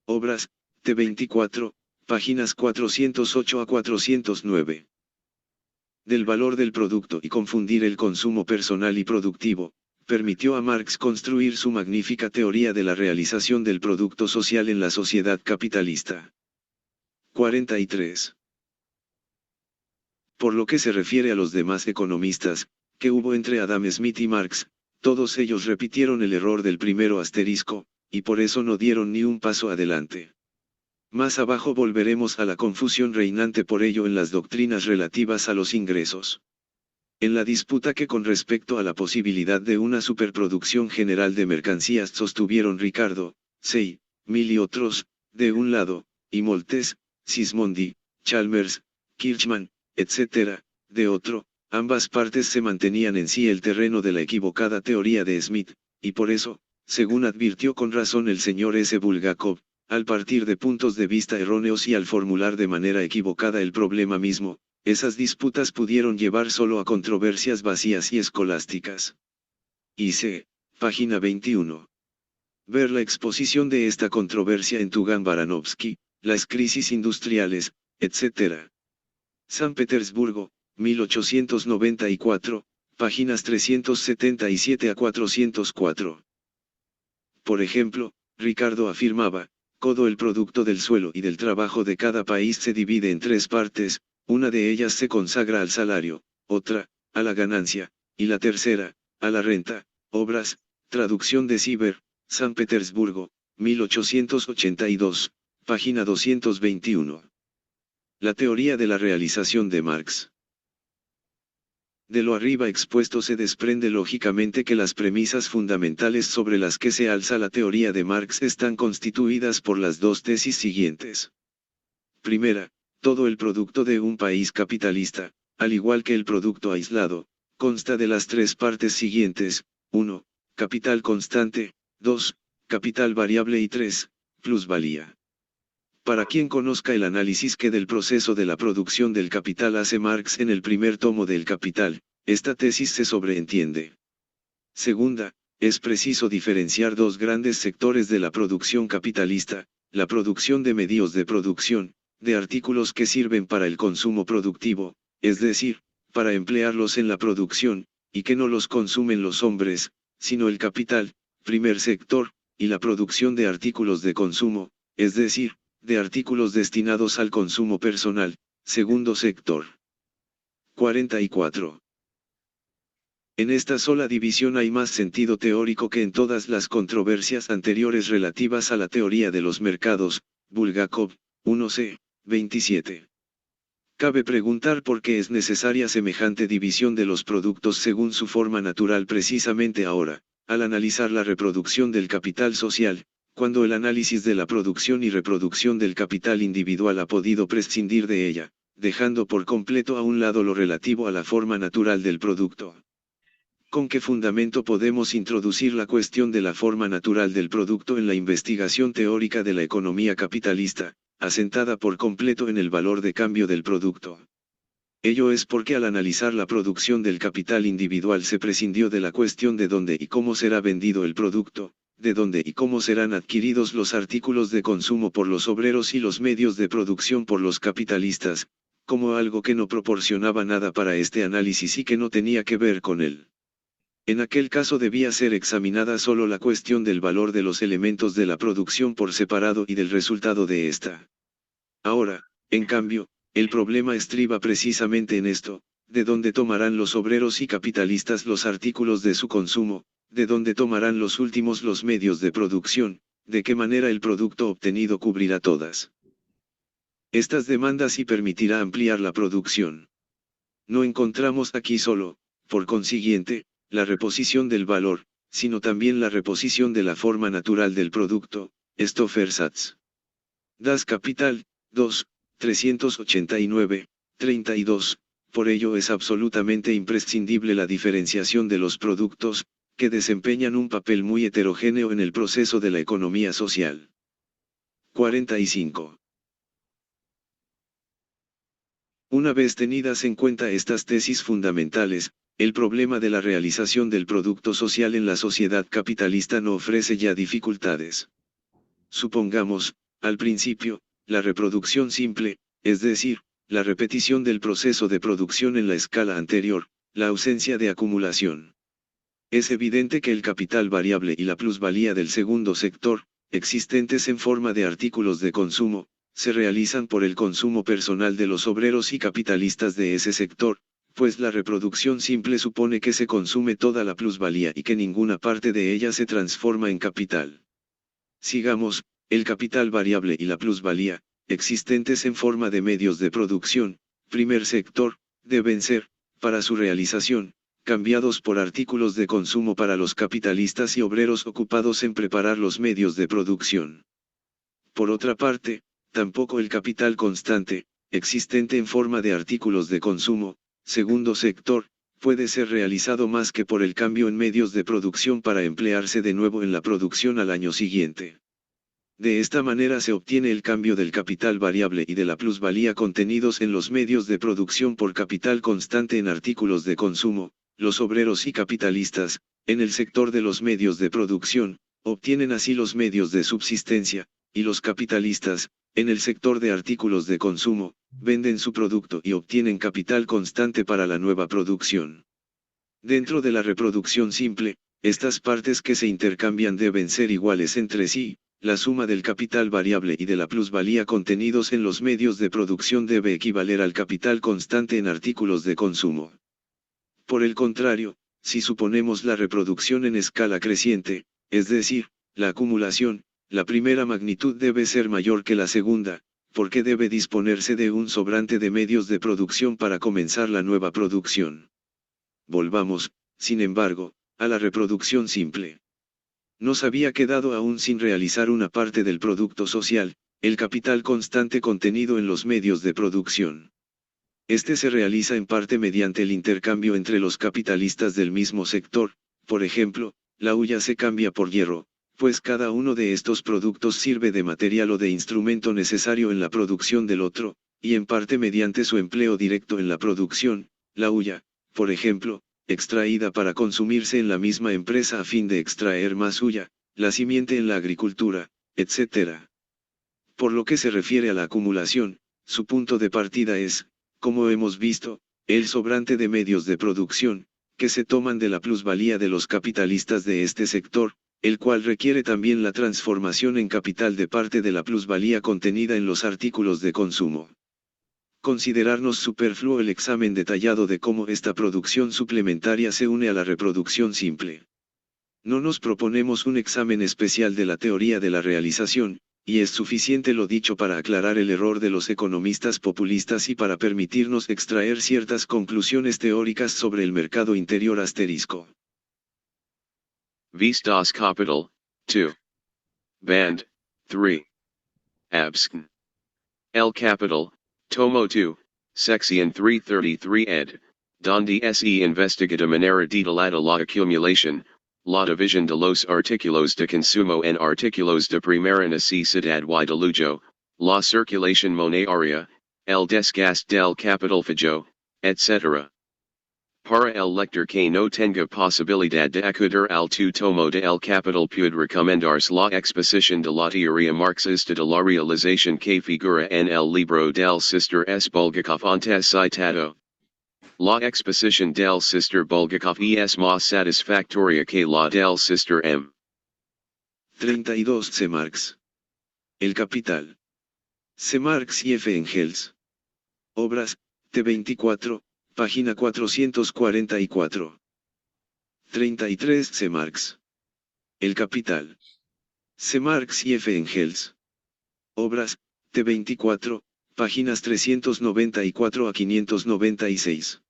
Obras, T24, páginas 408 a 409. Del valor del producto y confundir el consumo personal y productivo, permitió a Marx construir su magnífica teoría de la realización del producto social en la sociedad capitalista. 43. Por lo que se refiere a los demás economistas, que hubo entre Adam Smith y Marx, todos ellos repitieron el error del primero asterisco, y por eso no dieron ni un paso adelante. Más abajo volveremos a la confusión reinante por ello en las doctrinas relativas a los ingresos. En la disputa que con respecto a la posibilidad de una superproducción general de mercancías sostuvieron Ricardo, Say, Mill y otros, de un lado, y Moltes, Sismondi, Chalmers, Kirchmann, etc., de otro, ambas partes se mantenían en sí el terreno de la equivocada teoría de Smith, y por eso, según advirtió con razón el señor S. Bulgakov, al partir de puntos de vista erróneos y al formular de manera equivocada el problema mismo, esas disputas pudieron llevar solo a controversias vacías y escolásticas. I.C., página 21. Ver la exposición de esta controversia en Tugan Baranovsky, Las crisis industriales, etc. San Petersburgo, 1894, páginas 377 a 404. Por ejemplo, Ricardo afirmaba, todo el producto del suelo y del trabajo de cada país se divide en tres partes, una de ellas se consagra al salario, otra, a la ganancia, y la tercera, a la renta. Obras, traducción de Sieber, San Petersburgo, 1882, página 221. La teoría de la realización de Marx. De lo arriba expuesto se desprende lógicamente que las premisas fundamentales sobre las que se alza la teoría de Marx están constituidas por las dos tesis siguientes. Primera, todo el producto de un país capitalista, al igual que el producto aislado, consta de las tres partes siguientes: 1. Capital constante, 2. Capital variable y 3. Plusvalía. Para quien conozca el análisis que del proceso de la producción del capital hace Marx en el primer tomo del Capital, esta tesis se sobreentiende. Segunda, es preciso diferenciar dos grandes sectores de la producción capitalista: la producción de medios de producción, de artículos que sirven para el consumo productivo, es decir, para emplearlos en la producción, y que no los consumen los hombres, sino el capital, primer sector, y la producción de artículos de consumo, es decir, de artículos destinados al consumo personal, segundo sector. 44. En esta sola división hay más sentido teórico que en todas las controversias anteriores relativas a la teoría de los mercados. Bulgakov, 1c, 27. Cabe preguntar por qué es necesaria semejante división de los productos según su forma natural precisamente ahora, al analizar la reproducción del capital social, cuando el análisis de la producción y reproducción del capital individual ha podido prescindir de ella, dejando por completo a un lado lo relativo a la forma natural del producto. ¿Con qué fundamento podemos introducir la cuestión de la forma natural del producto en la investigación teórica de la economía capitalista, asentada por completo en el valor de cambio del producto? Ello es porque al analizar la producción del capital individual se prescindió de la cuestión de dónde y cómo será vendido el producto, de dónde y cómo serán adquiridos los artículos de consumo por los obreros y los medios de producción por los capitalistas, como algo que no proporcionaba nada para este análisis y que no tenía que ver con él. En aquel caso debía ser examinada solo la cuestión del valor de los elementos de la producción por separado y del resultado de ésta. Ahora, en cambio, el problema estriba precisamente en esto: de dónde tomarán los obreros y capitalistas los artículos de su consumo, de dónde tomarán los últimos los medios de producción, de qué manera el producto obtenido cubrirá todas estas demandas y permitirá ampliar la producción. No encontramos aquí solo, por consiguiente, la reposición del valor, sino también la reposición de la forma natural del producto, Stoffersatz. Das Kapital, 2, 389, 32, por ello es absolutamente imprescindible la diferenciación de los productos, que desempeñan un papel muy heterogéneo en el proceso de la economía social. 45. Una vez tenidas en cuenta estas tesis fundamentales, el problema de la realización del producto social en la sociedad capitalista no ofrece ya dificultades. Supongamos, al principio, la reproducción simple, es decir, la repetición del proceso de producción en la escala anterior, la ausencia de acumulación. Es evidente que el capital variable y la plusvalía del segundo sector, existentes en forma de artículos de consumo, se realizan por el consumo personal de los obreros y capitalistas de ese sector, pues la reproducción simple supone que se consume toda la plusvalía y que ninguna parte de ella se transforma en capital. Sigamos, el capital variable y la plusvalía, existentes en forma de medios de producción, primer sector, deben ser, para su realización, cambiados por artículos de consumo para los capitalistas y obreros ocupados en preparar los medios de producción. Por otra parte, tampoco el capital constante, existente en forma de artículos de consumo, segundo sector, puede ser realizado más que por el cambio en medios de producción para emplearse de nuevo en la producción al año siguiente. De esta manera se obtiene el cambio del capital variable y de la plusvalía contenidos en los medios de producción por capital constante en artículos de consumo. Los obreros y capitalistas, en el sector de los medios de producción, obtienen así los medios de subsistencia, y los capitalistas, en el sector de artículos de consumo, venden su producto y obtienen capital constante para la nueva producción. Dentro de la reproducción simple, estas partes que se intercambian deben ser iguales entre sí, la suma del capital variable y de la plusvalía contenidos en los medios de producción debe equivaler al capital constante en artículos de consumo. Por el contrario, si suponemos la reproducción en escala creciente, es decir, la acumulación, la primera magnitud debe ser mayor que la segunda, porque debe disponerse de un sobrante de medios de producción para comenzar la nueva producción. Volvamos, sin embargo, a la reproducción simple. Nos había quedado aún sin realizar una parte del producto social, el capital constante contenido en los medios de producción. Este se realiza en parte mediante el intercambio entre los capitalistas del mismo sector, por ejemplo, la hulla se cambia por hierro, pues cada uno de estos productos sirve de material o de instrumento necesario en la producción del otro, y en parte mediante su empleo directo en la producción, la hulla, por ejemplo, extraída para consumirse en la misma empresa a fin de extraer más hulla, la simiente en la agricultura, etc. Por lo que se refiere a la acumulación, su punto de partida es, como hemos visto, el sobrante de medios de producción, que se toman de la plusvalía de los capitalistas de este sector, el cual requiere también la transformación en capital de parte de la plusvalía contenida en los artículos de consumo. Considerarnos superfluo el examen detallado de cómo esta producción suplementaria se une a la reproducción simple. No nos proponemos un examen especial de la teoría de la realización, y es suficiente lo dicho para aclarar el error de los economistas populistas y para permitirnos extraer ciertas conclusiones teóricas sobre el mercado interior asterisco. Vis das Kapital, 2. Band, 3. Abscn. El Capital, Tomo 2, Section 333 ed. Donde se investiga de manera detallada la acumulación, la división de los artículos de consumo en artículos de primera necesidad y de lujo, la circulación monetaria, el desgaste del capital fijo, etc. Para el lector que no tenga posibilidad de acudir al tu tomo de El Capital puede recomendarse la exposición de la teoría marxista de la realización que figura en el libro del Sister S. Bulgakov antes citado. La exposición del Sister Bulgakov es más satisfactoria que la del Sister M. 32 C. Marx. El Capital. C. Marx y F. Engels. Obras, T24, página 444. 33 C. Marx. El Capital. C. Marx y F. Engels. Obras, T24, páginas 394 a 596.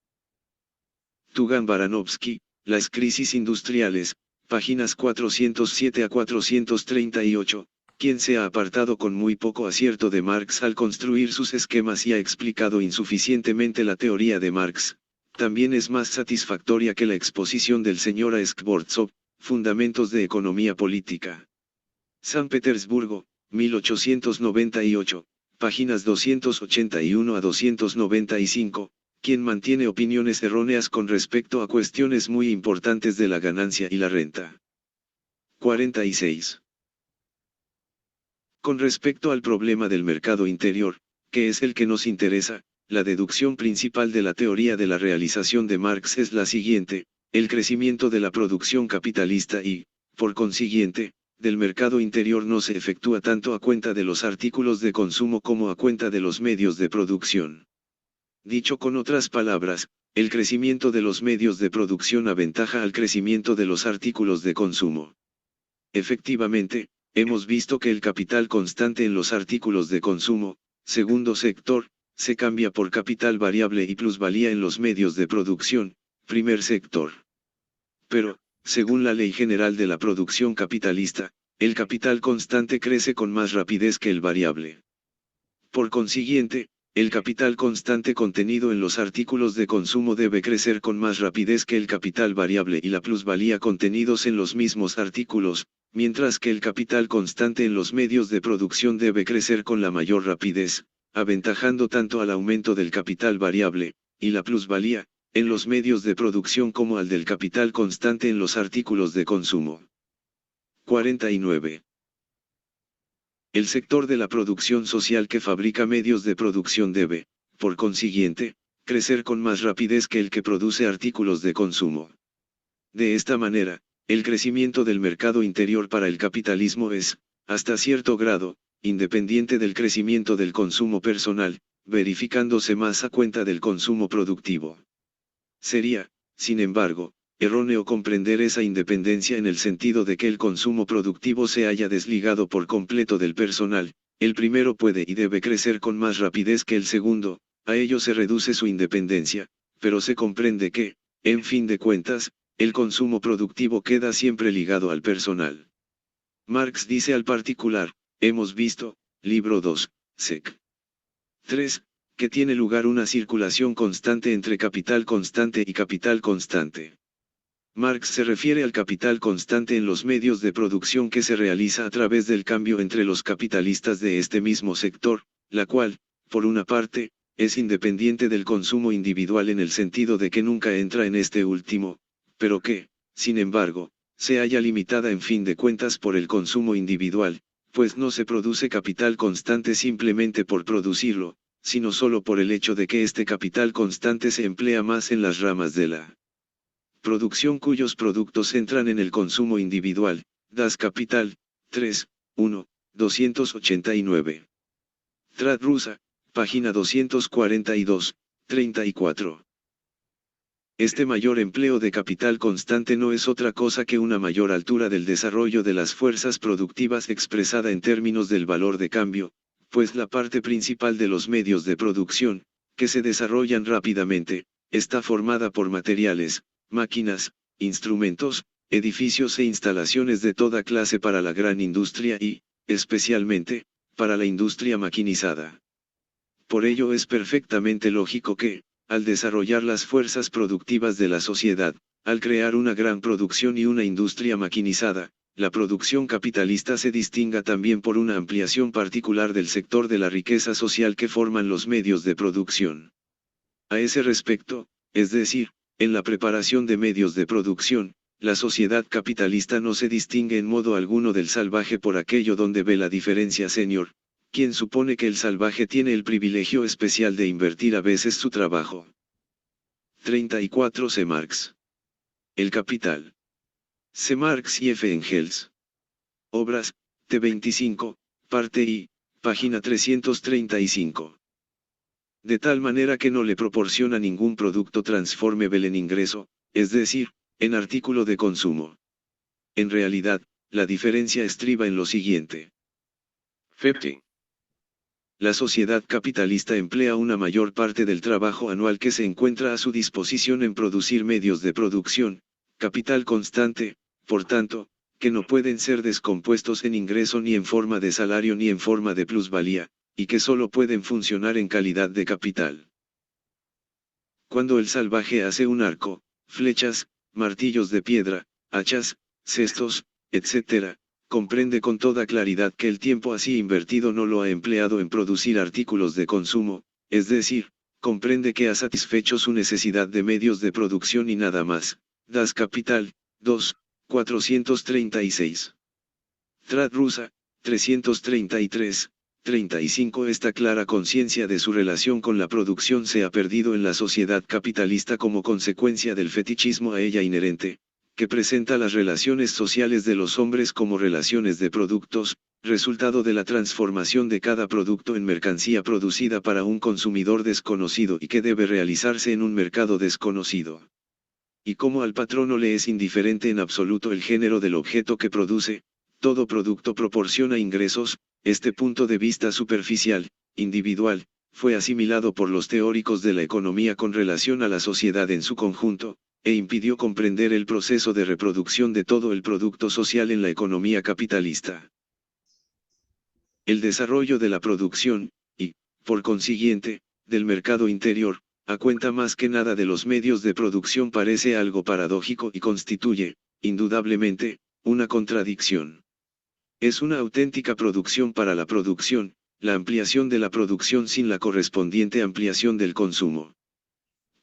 Tugan Baranovsky, Las crisis industriales, páginas 407 a 438, quien se ha apartado con muy poco acierto de Marx al construir sus esquemas y ha explicado insuficientemente la teoría de Marx, también es más satisfactoria que la exposición del señor A. Skvortsov, Fundamentos de Economía Política. San Petersburgo, 1898, páginas 281 a 295, quien mantiene opiniones erróneas con respecto a cuestiones muy importantes de la ganancia y la renta. 46. Con respecto al problema del mercado interior, que es el que nos interesa, la deducción principal de la teoría de la realización de Marx es la siguiente: el crecimiento de la producción capitalista y, por consiguiente, del mercado interior no se efectúa tanto a cuenta de los artículos de consumo como a cuenta de los medios de producción. Dicho con otras palabras, el crecimiento de los medios de producción aventaja al crecimiento de los artículos de consumo. Efectivamente, hemos visto que el capital constante en los artículos de consumo, segundo sector, se cambia por capital variable y plusvalía en los medios de producción, primer sector. Pero, según la ley general de la producción capitalista, el capital constante crece con más rapidez que el variable. Por consiguiente, el capital constante contenido en los artículos de consumo debe crecer con más rapidez que el capital variable y la plusvalía contenidos en los mismos artículos, mientras que el capital constante en los medios de producción debe crecer con la mayor rapidez, aventajando tanto al aumento del capital variable, y la plusvalía, en los medios de producción como al del capital constante en los artículos de consumo. 49. El sector de la producción social que fabrica medios de producción debe, por consiguiente, crecer con más rapidez que el que produce artículos de consumo. De esta manera, el crecimiento del mercado interior para el capitalismo es, hasta cierto grado, independiente del crecimiento del consumo personal, verificándose más a cuenta del consumo productivo. Sería, sin embargo, erróneo comprender esa independencia en el sentido de que el consumo productivo se haya desligado por completo del personal. El primero puede y debe crecer con más rapidez que el segundo, a ello se reduce su independencia, pero se comprende que, en fin de cuentas, el consumo productivo queda siempre ligado al personal. Marx dice al particular, hemos visto, libro 2, sec. 3, que tiene lugar una circulación constante entre capital constante y capital constante. Marx se refiere al capital constante en los medios de producción que se realiza a través del cambio entre los capitalistas de este mismo sector, la cual, por una parte, es independiente del consumo individual en el sentido de que nunca entra en este último, pero que, sin embargo, se halla limitada en fin de cuentas por el consumo individual, pues no se produce capital constante simplemente por producirlo, sino solo por el hecho de que este capital constante se emplea más en las ramas de la producción cuyos productos entran en el consumo individual. Das Kapital, 3, 1, 289. Trad Rusa, página 242, 34. Este mayor empleo de capital constante no es otra cosa que una mayor altura del desarrollo de las fuerzas productivas expresada en términos del valor de cambio, pues la parte principal de los medios de producción, que se desarrollan rápidamente, está formada por materiales, máquinas, instrumentos, edificios e instalaciones de toda clase para la gran industria y, especialmente, para la industria maquinizada. Por ello es perfectamente lógico que, al desarrollar las fuerzas productivas de la sociedad, al crear una gran producción y una industria maquinizada, la producción capitalista se distinga también por una ampliación particular del sector de la riqueza social que forman los medios de producción. A ese respecto, es decir, en la preparación de medios de producción, la sociedad capitalista no se distingue en modo alguno del salvaje por aquello donde ve la diferencia señor, quien supone que el salvaje tiene el privilegio especial de invertir a veces su trabajo. 34 C. Marx. El Capital. C. Marx y F. Engels. Obras, T25, parte I, página 335. De tal manera que no le proporciona ningún producto transformable en ingreso, es decir, en artículo de consumo. En realidad, la diferencia estriba en lo siguiente. 50. La sociedad capitalista emplea una mayor parte del trabajo anual que se encuentra a su disposición en producir medios de producción, capital constante, por tanto, que no pueden ser descompuestos en ingreso ni en forma de salario ni en forma de plusvalía, y que solo pueden funcionar en calidad de capital. Cuando el salvaje hace un arco, flechas, martillos de piedra, hachas, cestos, etc., comprende con toda claridad que el tiempo así invertido no lo ha empleado en producir artículos de consumo, es decir, comprende que ha satisfecho su necesidad de medios de producción y nada más. Das Kapital, 2, 436. Trad Rusa, 333, 35. Esta clara conciencia de su relación con la producción se ha perdido en la sociedad capitalista como consecuencia del fetichismo a ella inherente, que presenta las relaciones sociales de los hombres como relaciones de productos, resultado de la transformación de cada producto en mercancía producida para un consumidor desconocido y que debe realizarse en un mercado desconocido. Y como al patrono le es indiferente en absoluto el género del objeto que produce, todo producto proporciona ingresos. Este punto de vista superficial, individual, fue asimilado por los teóricos de la economía con relación a la sociedad en su conjunto, e impidió comprender el proceso de reproducción de todo el producto social en la economía capitalista. El desarrollo de la producción, y, por consiguiente, del mercado interior, a cuenta más que nada de los medios de producción parece algo paradójico y constituye, indudablemente, una contradicción. Es una auténtica producción para la producción, la ampliación de la producción sin la correspondiente ampliación del consumo.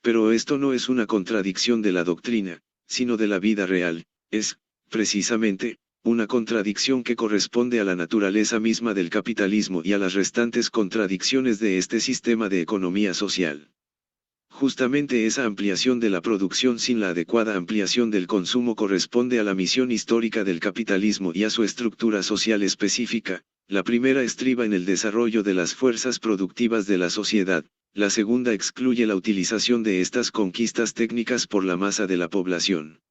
Pero esto no es una contradicción de la doctrina, sino de la vida real, es, precisamente, una contradicción que corresponde a la naturaleza misma del capitalismo y a las restantes contradicciones de este sistema de economía social. Justamente esa ampliación de la producción sin la adecuada ampliación del consumo corresponde a la misión histórica del capitalismo y a su estructura social específica. La primera estriba en el desarrollo de las fuerzas productivas de la sociedad, la segunda excluye la utilización de estas conquistas técnicas por la masa de la población.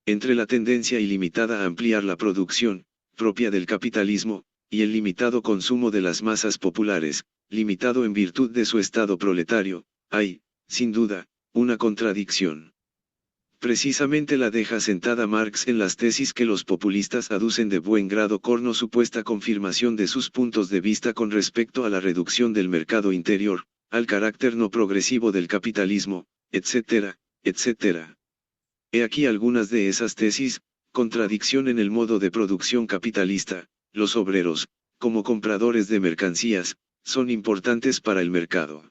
Entre la tendencia ilimitada a ampliar la producción, propia del capitalismo, y el limitado consumo de las masas populares, limitado en virtud de su estado proletario, hay, sin duda, una contradicción. Precisamente la deja sentada Marx en las tesis que los populistas aducen de buen grado como supuesta confirmación de sus puntos de vista con respecto a la reducción del mercado interior, al carácter no progresivo del capitalismo, etc., etc. He aquí algunas de esas tesis: contradicción en el modo de producción capitalista. Los obreros, como compradores de mercancías, son importantes para el mercado.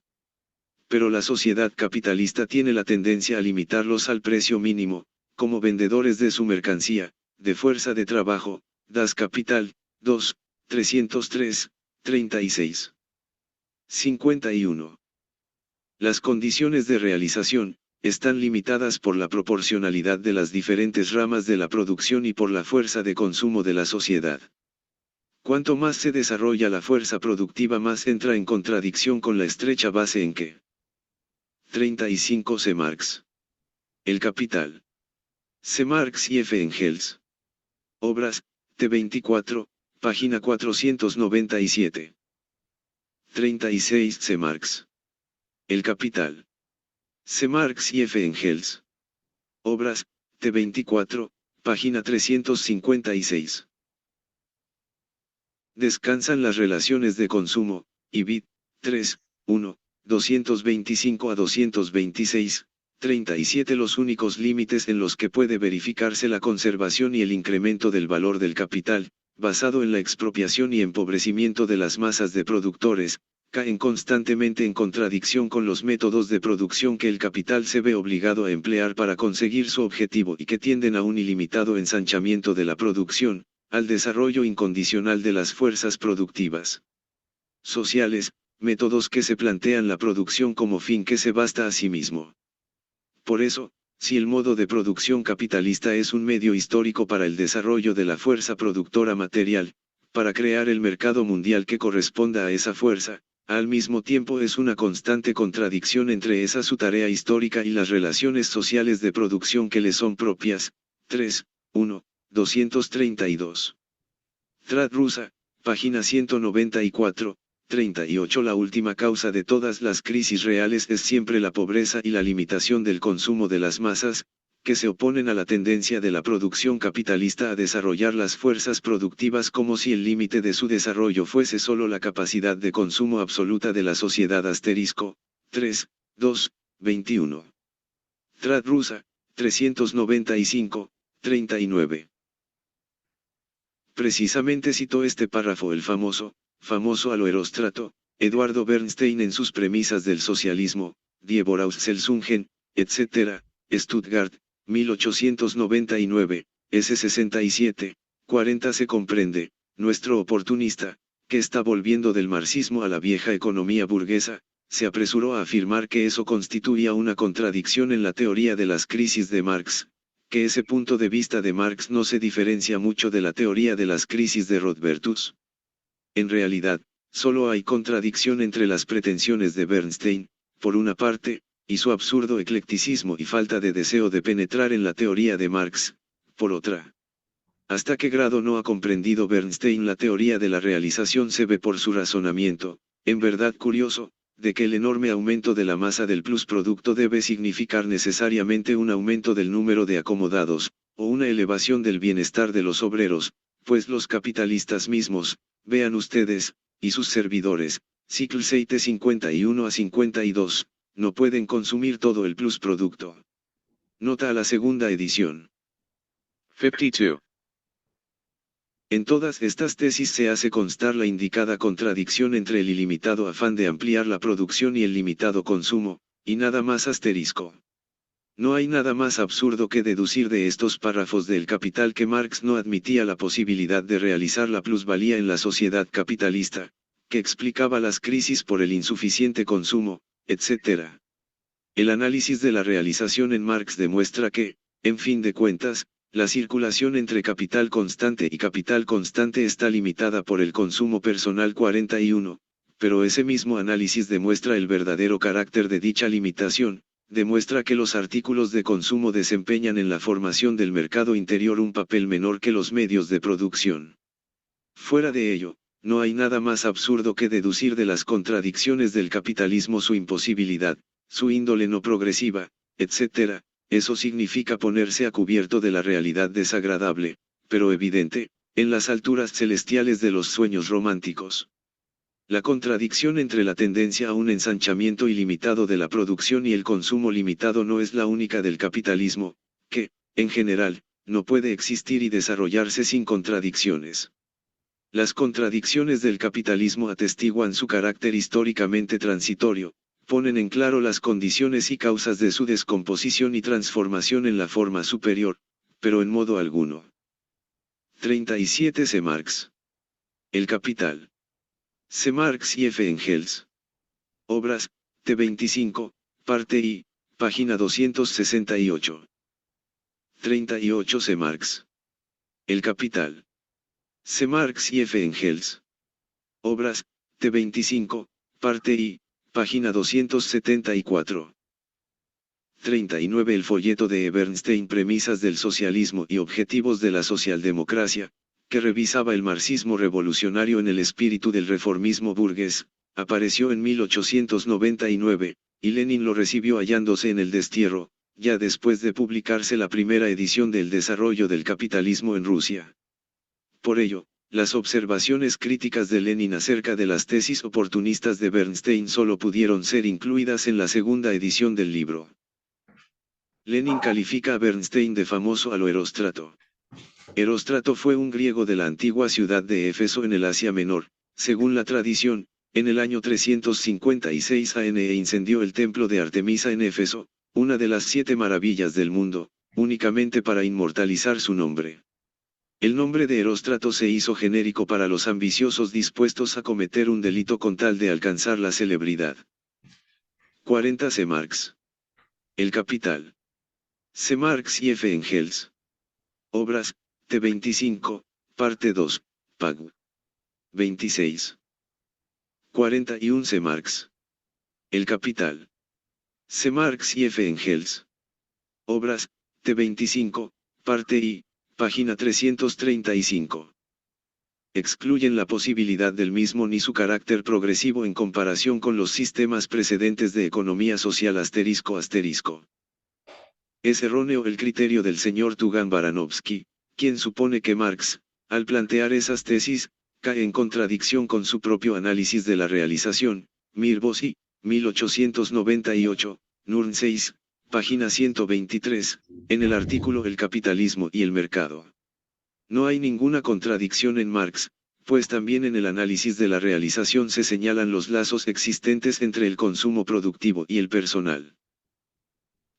Pero la sociedad capitalista tiene la tendencia a limitarlos al precio mínimo, como vendedores de su mercancía, de fuerza de trabajo. Das Kapital, 2, 303, 36. 51. Las condiciones de realización, están limitadas por la proporcionalidad de las diferentes ramas de la producción y por la fuerza de consumo de la sociedad. Cuanto más se desarrolla la fuerza productiva, más entra en contradicción con la estrecha base en que 35. C. Marx. El Capital. C. Marx y F. Engels. Obras, T24, página 497. 36. C. Marx. El Capital. C. Marx y F. Engels. Obras, T24, página 356. Descansan las relaciones de consumo, IBIT, 3, 1. 225 a 226, 37. Los únicos límites en los que puede verificarse la conservación y el incremento del valor del capital, basado en la expropiación y empobrecimiento de las masas de productores, caen constantemente en contradicción con los métodos de producción que el capital se ve obligado a emplear para conseguir su objetivo y que tienden a un ilimitado ensanchamiento de la producción, al desarrollo incondicional de las fuerzas productivas sociales, métodos que se plantean la producción como fin que se basta a sí mismo. Por eso, si el modo de producción capitalista es un medio histórico para el desarrollo de la fuerza productora material, para crear el mercado mundial que corresponda a esa fuerza, al mismo tiempo es una constante contradicción entre esa su tarea histórica y las relaciones sociales de producción que le son propias. 3, 1, 232. Trad Rusa, página 194. 38. La última causa de todas las crisis reales es siempre la pobreza y la limitación del consumo de las masas, que se oponen a la tendencia de la producción capitalista a desarrollar las fuerzas productivas como si el límite de su desarrollo fuese solo la capacidad de consumo absoluta de la sociedad. 3, 2, 21. Trad Rusa, 395, 39. Precisamente citó este párrafo el famoso a lo Eróstrato, Eduardo Bernstein en sus premisas del socialismo, Die Voraussetzungen, etc., Stuttgart, 1899, S67, 40. Se comprende, nuestro oportunista, que está volviendo del marxismo a la vieja economía burguesa, se apresuró a afirmar que eso constituía una contradicción en la teoría de las crisis de Marx, que ese punto de vista de Marx no se diferencia mucho de la teoría de las crisis de Rothbertus. En realidad, solo hay contradicción entre las pretensiones de Bernstein, por una parte, y su absurdo eclecticismo y falta de deseo de penetrar en la teoría de Marx, por otra. ¿Hasta qué grado no ha comprendido Bernstein la teoría de la realización? Se ve por su razonamiento, en verdad curioso, de que el enorme aumento de la masa del plusproducto debe significar necesariamente un aumento del número de acomodados, o una elevación del bienestar de los obreros, pues los capitalistas mismos, vean ustedes, y sus servidores, ciclo 51 a 52, no pueden consumir todo el plusproducto. Nota a la segunda edición. 52. En todas estas tesis se hace constar la indicada contradicción entre el ilimitado afán de ampliar la producción y el limitado consumo, y nada más asterisco. No hay nada más absurdo que deducir de estos párrafos del Capital que Marx no admitía la posibilidad de realizar la plusvalía en la sociedad capitalista, que explicaba las crisis por el insuficiente consumo, etc. El análisis de la realización en Marx demuestra que, en fin de cuentas, la circulación entre capital constante y capital constante está limitada por el consumo personal. 41, pero ese mismo análisis demuestra el verdadero carácter de dicha limitación, demuestra que los artículos de consumo desempeñan en la formación del mercado interior un papel menor que los medios de producción. Fuera de ello, no hay nada más absurdo que deducir de las contradicciones del capitalismo su imposibilidad, su índole no progresiva, etc. Eso significa ponerse a cubierto de la realidad desagradable, pero evidente, en las alturas celestiales de los sueños románticos. La contradicción entre la tendencia a un ensanchamiento ilimitado de la producción y el consumo limitado no es la única del capitalismo, que, en general, no puede existir y desarrollarse sin contradicciones. Las contradicciones del capitalismo atestiguan su carácter históricamente transitorio, ponen en claro las condiciones y causas de su descomposición y transformación en la forma superior, pero en modo alguno. 37. C. Marx. El Capital. C. Marx y F. Engels. Obras, T. 25, parte I, página 268. 38. C. Marx. El Capital. C. Marx y F. Engels. Obras, T. 25, parte I, página 274. 39. El folleto de Bernstein, Premisas del socialismo y objetivos de la socialdemocracia, que revisaba el marxismo revolucionario en el espíritu del reformismo burgués, apareció en 1899, y Lenin lo recibió hallándose en el destierro, ya después de publicarse la primera edición del desarrollo del capitalismo en Rusia. Por ello, las observaciones críticas de Lenin acerca de las tesis oportunistas de Bernstein solo pudieron ser incluidas en la segunda edición del libro. Lenin califica a Bernstein de famoso a lo Eróstrato. Eróstrato fue un griego de la antigua ciudad de Éfeso en el Asia Menor, según la tradición, en el año 356 a.N. incendió el templo de Artemisa en Éfeso, una de las 7 maravillas del mundo, únicamente para inmortalizar su nombre. El nombre de Eróstrato se hizo genérico para los ambiciosos dispuestos a cometer un delito con tal de alcanzar la celebridad. 40. C. Marx. El Capital. C. Marx y F. Engels. Obras, T. 25, parte 2, Pag. 26. 41. C. Marx. El Capital. C. Marx y F. Engels. Obras, T. 25, parte I, página 335. excluyen la posibilidad del mismo ni su carácter progresivo en comparación con los sistemas precedentes de economía social ***. Es erróneo el criterio del señor Tugan Baranovsky, quien supone que Marx, al plantear esas tesis, cae en contradicción con su propio análisis de la realización, Mirbosi, 1898, Nurn 6, página 123, en el artículo El capitalismo y el mercado. No hay ninguna contradicción en Marx, pues también en el análisis de la realización se señalan los lazos existentes entre el consumo productivo y el personal.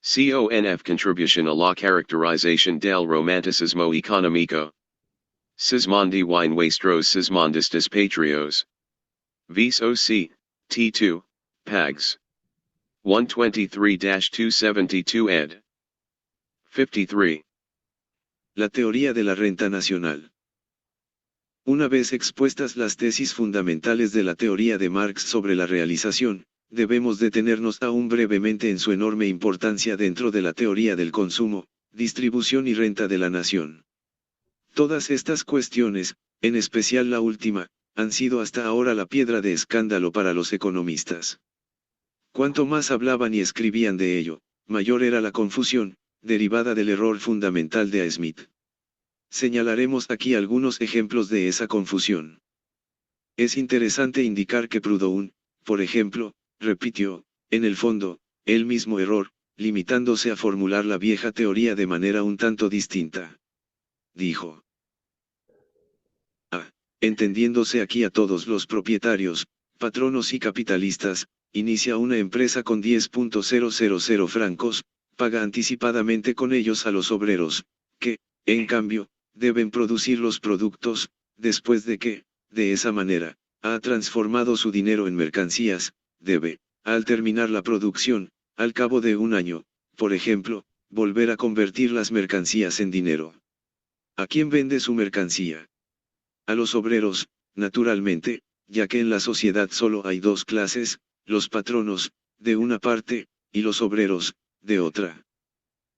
CONF Contribution a la caracterización del romanticismo económico. Sismondi y nuestros sismondistas patrios. Vis OC, T2, Pags. 123-272 ed. 53. La teoría de la renta nacional. Una vez expuestas las tesis fundamentales de la teoría de Marx sobre la realización, debemos detenernos aún brevemente en su enorme importancia dentro de la teoría del consumo, distribución y renta de la nación. Todas estas cuestiones, en especial la última, han sido hasta ahora la piedra de escándalo para los economistas. Cuanto más hablaban y escribían de ello, mayor era la confusión, derivada del error fundamental de A. Smith. Señalaremos aquí algunos ejemplos de esa confusión. Es interesante indicar que Proudhon, por ejemplo, repitió, en el fondo, el mismo error, limitándose a formular la vieja teoría de manera un tanto distinta. Dijo: entendiéndose aquí a todos los propietarios, patronos y capitalistas, inicia una empresa con 10.000 francos, paga anticipadamente con ellos a los obreros, que, en cambio, deben producir los productos, después de que, de esa manera, ha transformado su dinero en mercancías, debe, al terminar la producción, al cabo de un año, por ejemplo, volver a convertir las mercancías en dinero. ¿A quién vende su mercancía? A los obreros, naturalmente, ya que en la sociedad solo hay dos clases, los patronos, de una parte, y los obreros, de otra.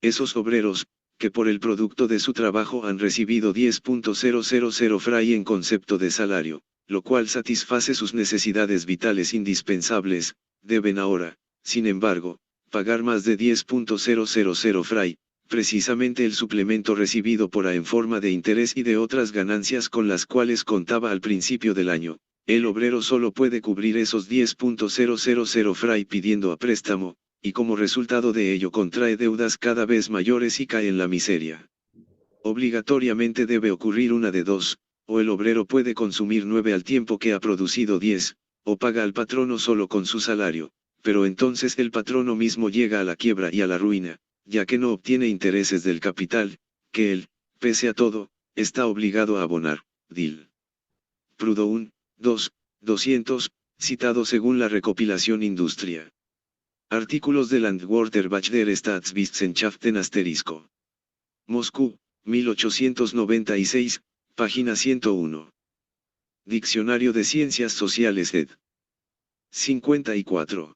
Esos obreros, que por el producto de su trabajo han recibido 10.000 fray en concepto de salario, lo cual satisface sus necesidades vitales indispensables, deben ahora, sin embargo, pagar más de 10.000 fray, precisamente el suplemento recibido por A en forma de interés y de otras ganancias con las cuales contaba al principio del año. El obrero solo puede cubrir esos 10.000 fray pidiendo a préstamo, y como resultado de ello contrae deudas cada vez mayores y cae en la miseria. Obligatoriamente debe ocurrir una de dos: o el obrero puede consumir 9 al tiempo que ha producido 10, o paga al patrono solo con su salario, pero entonces el patrono mismo llega a la quiebra y a la ruina, ya que no obtiene intereses del capital, que él, pese a todo, está obligado a abonar. Dil. Proudhon, 200, citado según la recopilación Industria. Artículos de Landwirtschaft der Staatswissenschaften ***. Moscú, 1896, página 101. Diccionario de Ciencias Sociales ed. 54.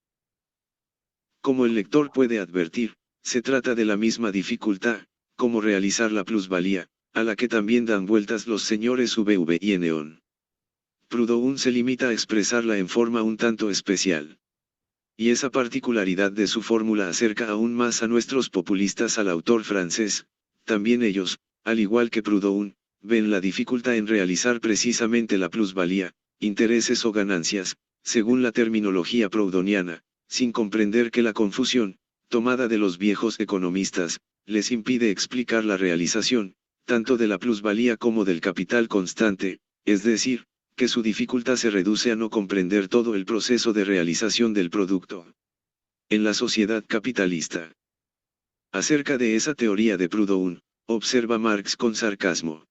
Como el lector puede advertir, se trata de la misma dificultad, como realizar la plusvalía, a la que también dan vueltas los señores VV y Neon. Proudhon se limita a expresarla en forma un tanto especial. Y esa particularidad de su fórmula acerca aún más a nuestros populistas al autor francés. También ellos, al igual que Proudhon, ven la dificultad en realizar precisamente la plusvalía, intereses o ganancias, según la terminología proudhoniana, sin comprender que la confusión, tomada de los viejos economistas, les impide explicar la realización, tanto de la plusvalía como del capital constante, es decir, que su dificultad se reduce a no comprender todo el proceso de realización del producto. En la sociedad capitalista. Acerca de esa teoría de Proudhon, observa Marx con sarcasmo.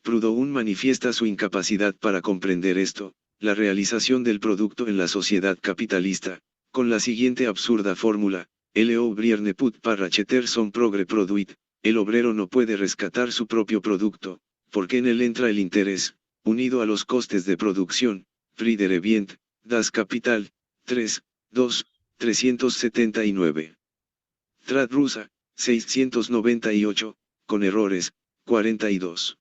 Proudhon manifiesta su incapacidad para comprender esto, la realización del producto en la sociedad capitalista, con la siguiente absurda fórmula: el ouvrier ne peut pas racheter son progrès produit, el obrero no puede rescatar su propio producto, porque en él entra el interés, unido a los costes de producción. Prix de revient, das Kapital, 379. Trad rusa, 698, con errores, 42.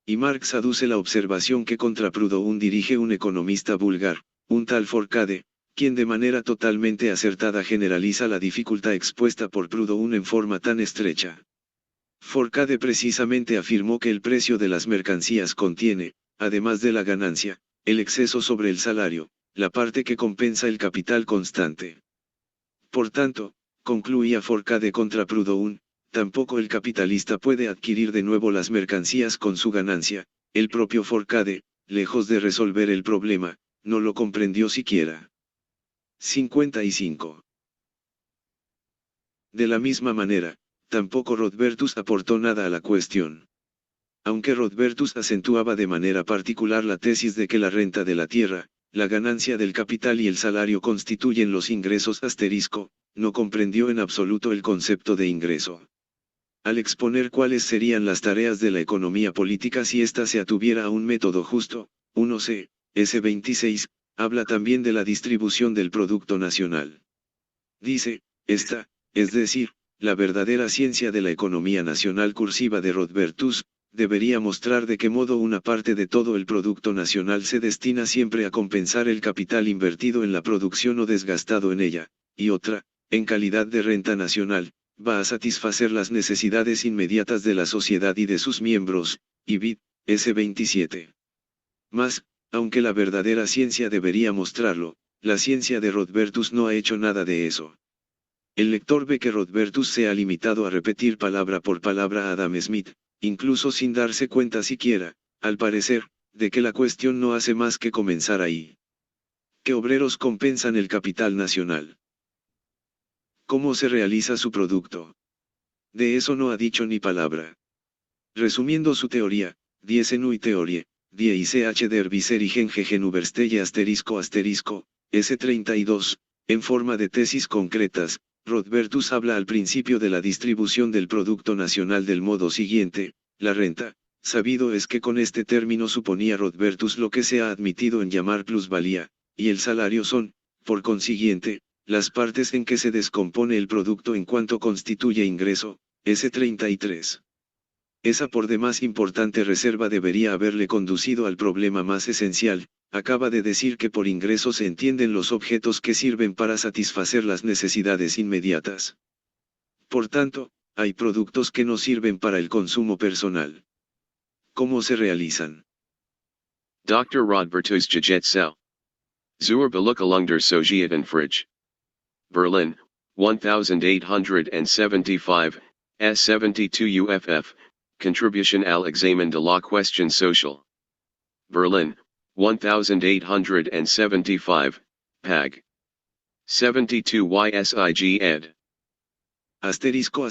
Y Marx aduce la observación que contra Proudhon dirige un economista vulgar, un tal Forcade, quien de manera totalmente acertada generaliza la dificultad expuesta por Proudhon en forma tan estrecha. Forcade precisamente afirmó que el precio de las mercancías contiene, además de la ganancia, el exceso sobre el salario, la parte que compensa el capital constante. Por tanto, concluía Forcade contra Proudhon, tampoco el capitalista puede adquirir de nuevo las mercancías con su ganancia. El propio Forcade, lejos de resolver el problema, no lo comprendió siquiera. 55. De la misma manera, tampoco Rodbertus aportó nada a la cuestión. Aunque Rodbertus acentuaba de manera particular la tesis de que la renta de la tierra, la ganancia del capital y el salario constituyen los ingresos asterisco, no comprendió en absoluto el concepto de ingreso. Al exponer cuáles serían las tareas de la economía política si ésta se atuviera a un método justo, 1c, S26, habla también de la distribución del Producto Nacional. Dice, esta, es decir, la verdadera ciencia de la economía nacional cursiva de Rodbertus, debería mostrar de qué modo una parte de todo el Producto Nacional se destina siempre a compensar el capital invertido en la producción o desgastado en ella, y otra, en calidad de renta nacional, va a satisfacer las necesidades inmediatas de la sociedad y de sus miembros, y vid. S27. Mas, aunque la verdadera ciencia debería mostrarlo, la ciencia de Rodbertus no ha hecho nada de eso. El lector ve que Rodbertus se ha limitado a repetir palabra por palabra a Adam Smith, incluso sin darse cuenta siquiera, al parecer, de que la cuestión no hace más que comenzar ahí. ¿Qué obreros compensan el capital nacional? ¿Cómo se realiza su producto? De eso no ha dicho ni palabra. Resumiendo su teoría, die senui teorie, die ICH der Viserigen gegen Überstelle asterisco, S32, en forma de tesis concretas, Rodbertus habla al principio de la distribución del Producto Nacional del modo siguiente: la renta, sabido es que con este término suponía Rodbertus lo que se ha admitido en llamar plusvalía, y el salario son, por consiguiente, las partes en que se descompone el producto en cuanto constituye ingreso, S33. Esa por demás importante reserva debería haberle conducido al problema más esencial. Acaba de decir que por ingreso se entienden los objetos que sirven para satisfacer las necesidades inmediatas. Por tanto, hay productos que no sirven para el consumo personal. ¿Cómo se realizan? Dr. Rodbertus Jajetzel. Zur Belückelung der Societenfrage. Berlin, 1875, S72 UFF, Contribution al Examen de la Question Social. Berlin, 1875, Pag. 72 YSIG ed. Asterisco,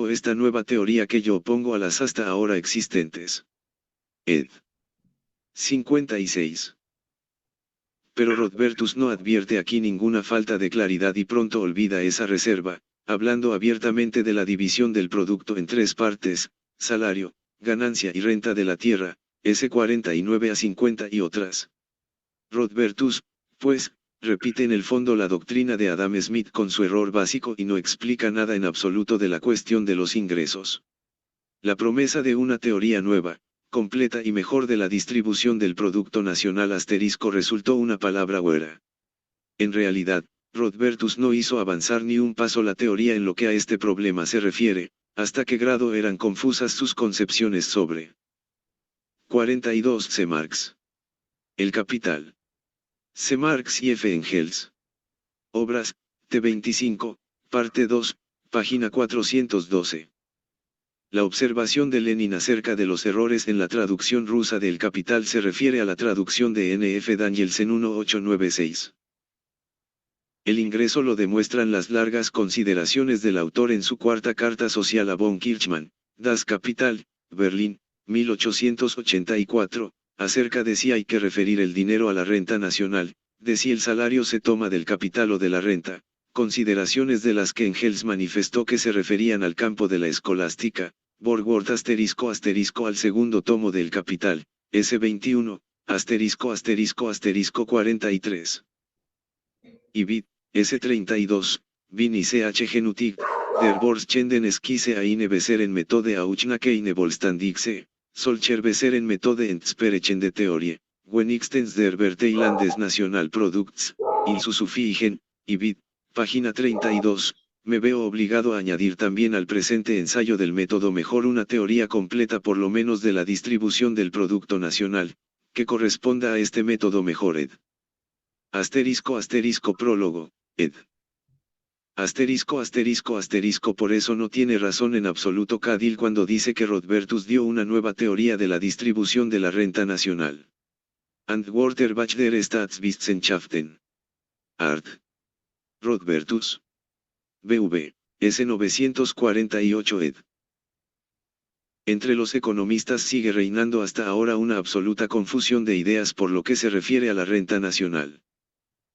esta nueva teoría que yo opongo a las hasta ahora existentes. Ed. 56. Pero Rodbertus no advierte aquí ninguna falta de claridad y pronto olvida esa reserva, hablando abiertamente de la división del producto en tres partes: salario, ganancia y renta de la tierra, S49 a 50 y otras. Rodbertus, pues, repite en el fondo la doctrina de Adam Smith con su error básico y no explica nada en absoluto de la cuestión de los ingresos. La promesa de una teoría nueva, completa y mejor de la distribución del Producto Nacional asterisco resultó una palabra huera. En realidad, Rodbertus no hizo avanzar ni un paso la teoría en lo que a este problema se refiere, hasta qué grado eran confusas sus concepciones sobre 42 C. Marx. El Capital. C. Marx y F. Engels. Obras, T25, parte 2, página 412. La observación de Lenin acerca de los errores en la traducción rusa de El Capital se refiere a la traducción de N. F. Danielsen 1896. El ingreso lo demuestran las largas consideraciones del autor en su cuarta carta social a von Kirchmann, Das Kapital, Berlín, 1884, acerca de si hay que referir el dinero a la renta nacional, de si el salario se toma del capital o de la renta, consideraciones de las que Engels manifestó que se referían al campo de la escolástica. Borgward asterisco al segundo tomo del Capital, S21, asterisco 43. Y vid, S32, Vin y CH Genutig, der Borschenden Skise eine besseren Methode Auchnake eine Wohlstandigse, solcher beseren metode en sprechen de teorie, wenigstens der Verteilandes National Products, in su suffigen, y vid, página 32, me veo obligado a añadir también al presente ensayo del método mejor una teoría completa por lo menos de la distribución del producto nacional, que corresponda a este método mejor ed. Asterisco asterisco prólogo, ed. Asterisco asterisco asterisco por eso no tiene razón en absoluto Cadil cuando dice que Rodbertus dio una nueva teoría de la distribución de la renta nacional. Antworter Bach der Staatswissenschaften. Art. Rodbertus. BV, S. 948 ed. Entre los economistas sigue reinando hasta ahora una absoluta confusión de ideas por lo que se refiere a la renta nacional.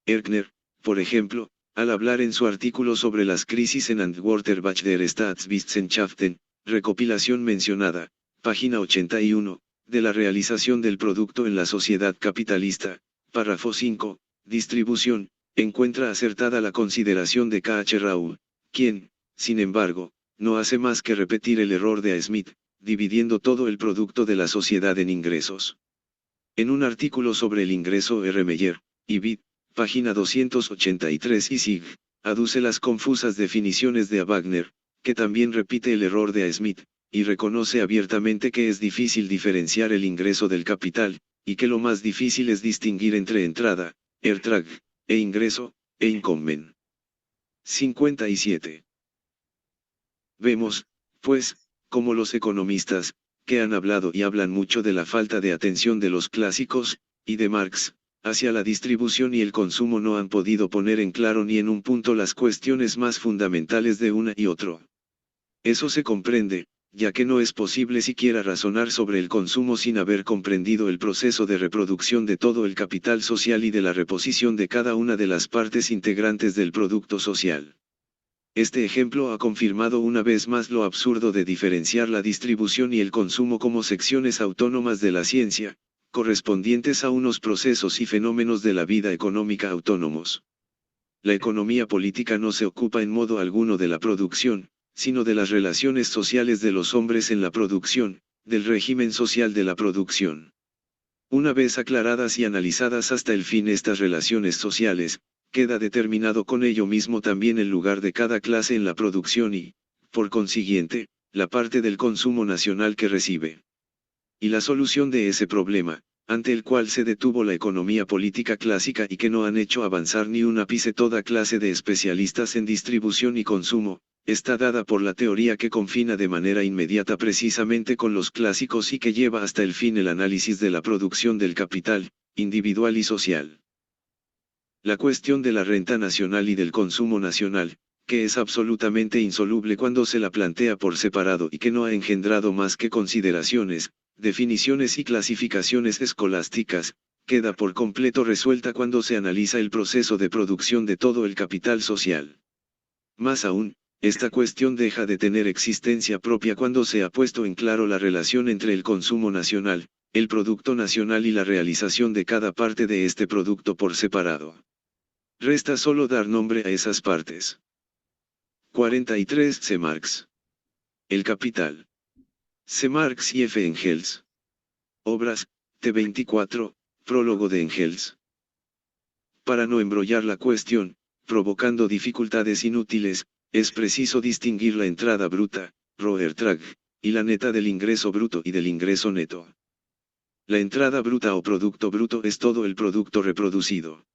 Erkner, por ejemplo, al hablar en su artículo sobre las crisis en Antworter Bach der Staatswissenschaften, recopilación mencionada, página 81, de la realización del producto en la sociedad capitalista, párrafo 5, distribución, encuentra acertada la consideración de K. H. Raoul, quien, sin embargo, no hace más que repetir el error de A. Smith, dividiendo todo el producto de la sociedad en ingresos. En un artículo sobre el ingreso R. Meyer, y Vid, página 283 y Sig, aduce las confusas definiciones de A. Wagner, que también repite el error de A. Smith, y reconoce abiertamente que es difícil diferenciar el ingreso del capital, y que lo más difícil es distinguir entre entrada, ertrag, e ingreso, e incomen. 57. Vemos, pues, como los economistas, que han hablado y hablan mucho de la falta de atención de los clásicos, y de Marx, hacia la distribución y el consumo no han podido poner en claro ni en un punto las cuestiones más fundamentales de una y otro. Eso se comprende, ya que no es posible siquiera razonar sobre el consumo sin haber comprendido el proceso de reproducción de todo el capital social y de la reposición de cada una de las partes integrantes del producto social. Este ejemplo ha confirmado una vez más lo absurdo de diferenciar la distribución y el consumo como secciones autónomas de la ciencia, correspondientes a unos procesos y fenómenos de la vida económica autónomos. La economía política no se ocupa en modo alguno de la producción, sino de las relaciones sociales de los hombres en la producción, del régimen social de la producción. Una vez aclaradas y analizadas hasta el fin estas relaciones sociales, queda determinado con ello mismo también el lugar de cada clase en la producción y, por consiguiente, la parte del consumo nacional que recibe. Y la solución de ese problema, ante el cual se detuvo la economía política clásica y que no han hecho avanzar ni un ápice toda clase de especialistas en distribución y consumo, está dada por la teoría que confina de manera inmediata precisamente con los clásicos y que lleva hasta el fin el análisis de la producción del capital, individual y social. La cuestión de la renta nacional y del consumo nacional, que es absolutamente insoluble cuando se la plantea por separado y que no ha engendrado más que consideraciones, definiciones y clasificaciones escolásticas, queda por completo resuelta cuando se analiza el proceso de producción de todo el capital social. Más aún, esta cuestión deja de tener existencia propia cuando se ha puesto en claro la relación entre el consumo nacional, el producto nacional y la realización de cada parte de este producto por separado. Resta solo dar nombre a esas partes. 43 C. Marx. El capital. C. Marx y F. Engels. Obras, T24, prólogo de Engels. Para no embrollar la cuestión, provocando dificultades inútiles, es preciso distinguir la entrada bruta, Rohertrag, y la neta del ingreso bruto y del ingreso neto. La entrada bruta o producto bruto es todo el producto reproducido.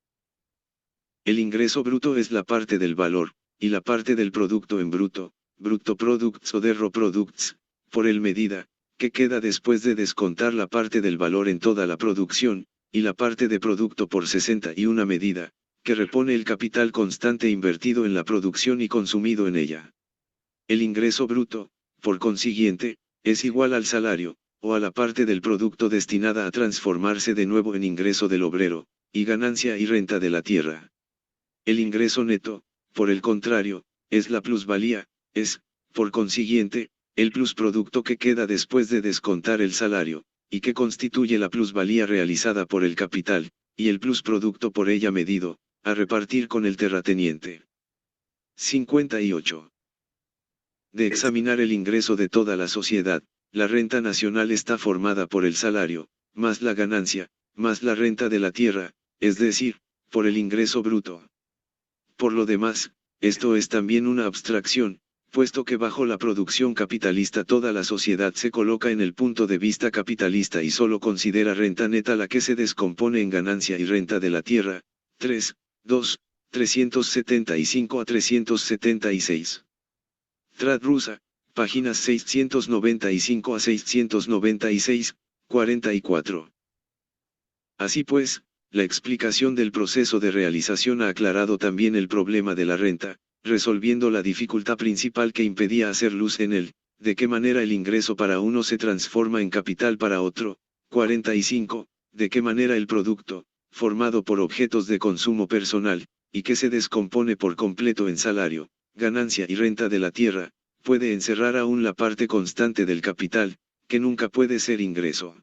El ingreso bruto es la parte del valor, y la parte del producto en bruto, brutto products o derro products, por el medida, que queda después de descontar la parte del valor en toda la producción, y la parte de producto por 61 medida, que repone el capital constante invertido en la producción y consumido en ella. El ingreso bruto, por consiguiente, es igual al salario, o a la parte del producto destinada a transformarse de nuevo en ingreso del obrero, y ganancia y renta de la tierra. El ingreso neto, por el contrario, es la plusvalía, es, por consiguiente, el plusproducto que queda después de descontar el salario, y que constituye la plusvalía realizada por el capital, y el plusproducto por ella medido, a repartir con el terrateniente. 58. De examinar el ingreso de toda la sociedad, la renta nacional está formada por el salario, más la ganancia, más la renta de la tierra, es decir, por el ingreso bruto. Por lo demás, esto es también una abstracción, puesto que bajo la producción capitalista toda la sociedad se coloca en el punto de vista capitalista y solo considera renta neta la que se descompone en ganancia y renta de la tierra. 3, 2, 375 a 376. Trad Rusa, páginas 695 a 696, 44. Así pues, la explicación del proceso de realización ha aclarado también el problema de la renta, resolviendo la dificultad principal que impedía hacer luz en él, de qué manera el ingreso para uno se transforma en capital para otro. 45. De qué manera el producto, formado por objetos de consumo personal, y que se descompone por completo en salario, ganancia y renta de la tierra, puede encerrar aún la parte constante del capital, que nunca puede ser ingreso.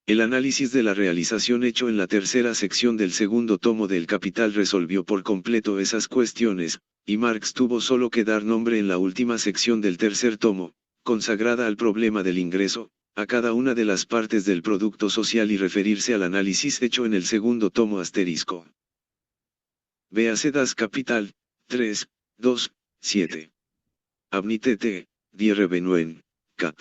El análisis de la realización hecho en la tercera sección del segundo tomo del Capital resolvió por completo esas cuestiones, y Marx tuvo solo que dar nombre en la última sección del tercer tomo, consagrada al problema del ingreso, a cada una de las partes del producto social y referirse al análisis hecho en el segundo tomo asterisco. Véase Das Kapital, 3, 2, 7. Abnitete, die Revenuen, cap.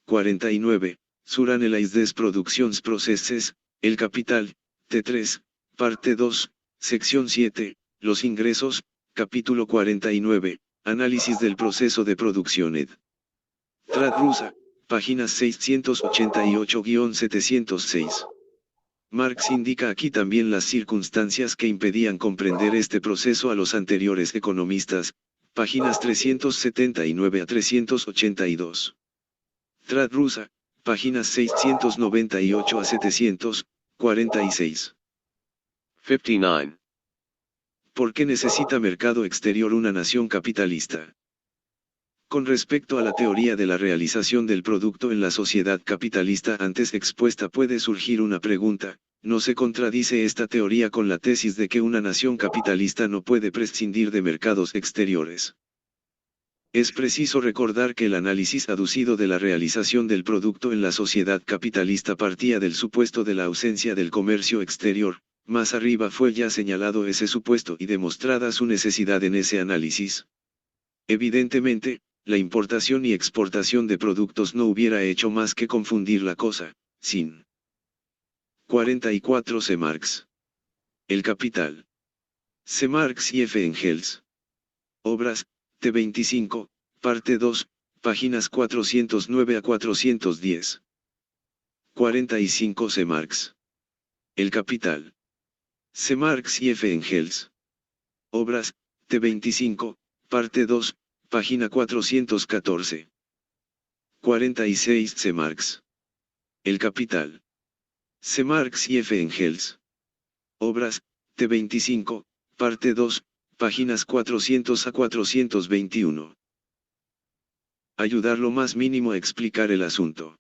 49. Sur Analyse des Productionsprocesses, El Capital, T3, parte 2, sección 7, Los ingresos, capítulo 49, Análisis del proceso de producción ed. Trad Rusa, páginas 688-706. Marx indica aquí también las circunstancias que impedían comprender este proceso a los anteriores economistas, páginas 379 a 382. Trad Rusa, páginas 698 a 746. 59. ¿Por qué necesita mercado exterior una nación capitalista? Con respecto a la teoría de la realización del producto en la sociedad capitalista antes expuesta puede surgir una pregunta, ¿no se contradice esta teoría con la tesis de que una nación capitalista no puede prescindir de mercados exteriores? Es preciso recordar que el análisis aducido de la realización del producto en la sociedad capitalista partía del supuesto de la ausencia del comercio exterior, más arriba fue ya señalado ese supuesto y demostrada su necesidad en ese análisis. Evidentemente, la importación y exportación de productos no hubiera hecho más que confundir la cosa, sin. 44 C. Marx. El Capital. C. Marx y F. Engels. Obras, T25, parte 2, páginas 409 a 410. 45 C. Marx. El Capital. C. Marx y F. Engels. Obras, T25, parte 2, página 414. 46 C. Marx. El Capital. C. Marx y F. Engels. Obras, T25, parte 2, páginas 400 a 421. Ayudar lo más mínimo a explicar el asunto.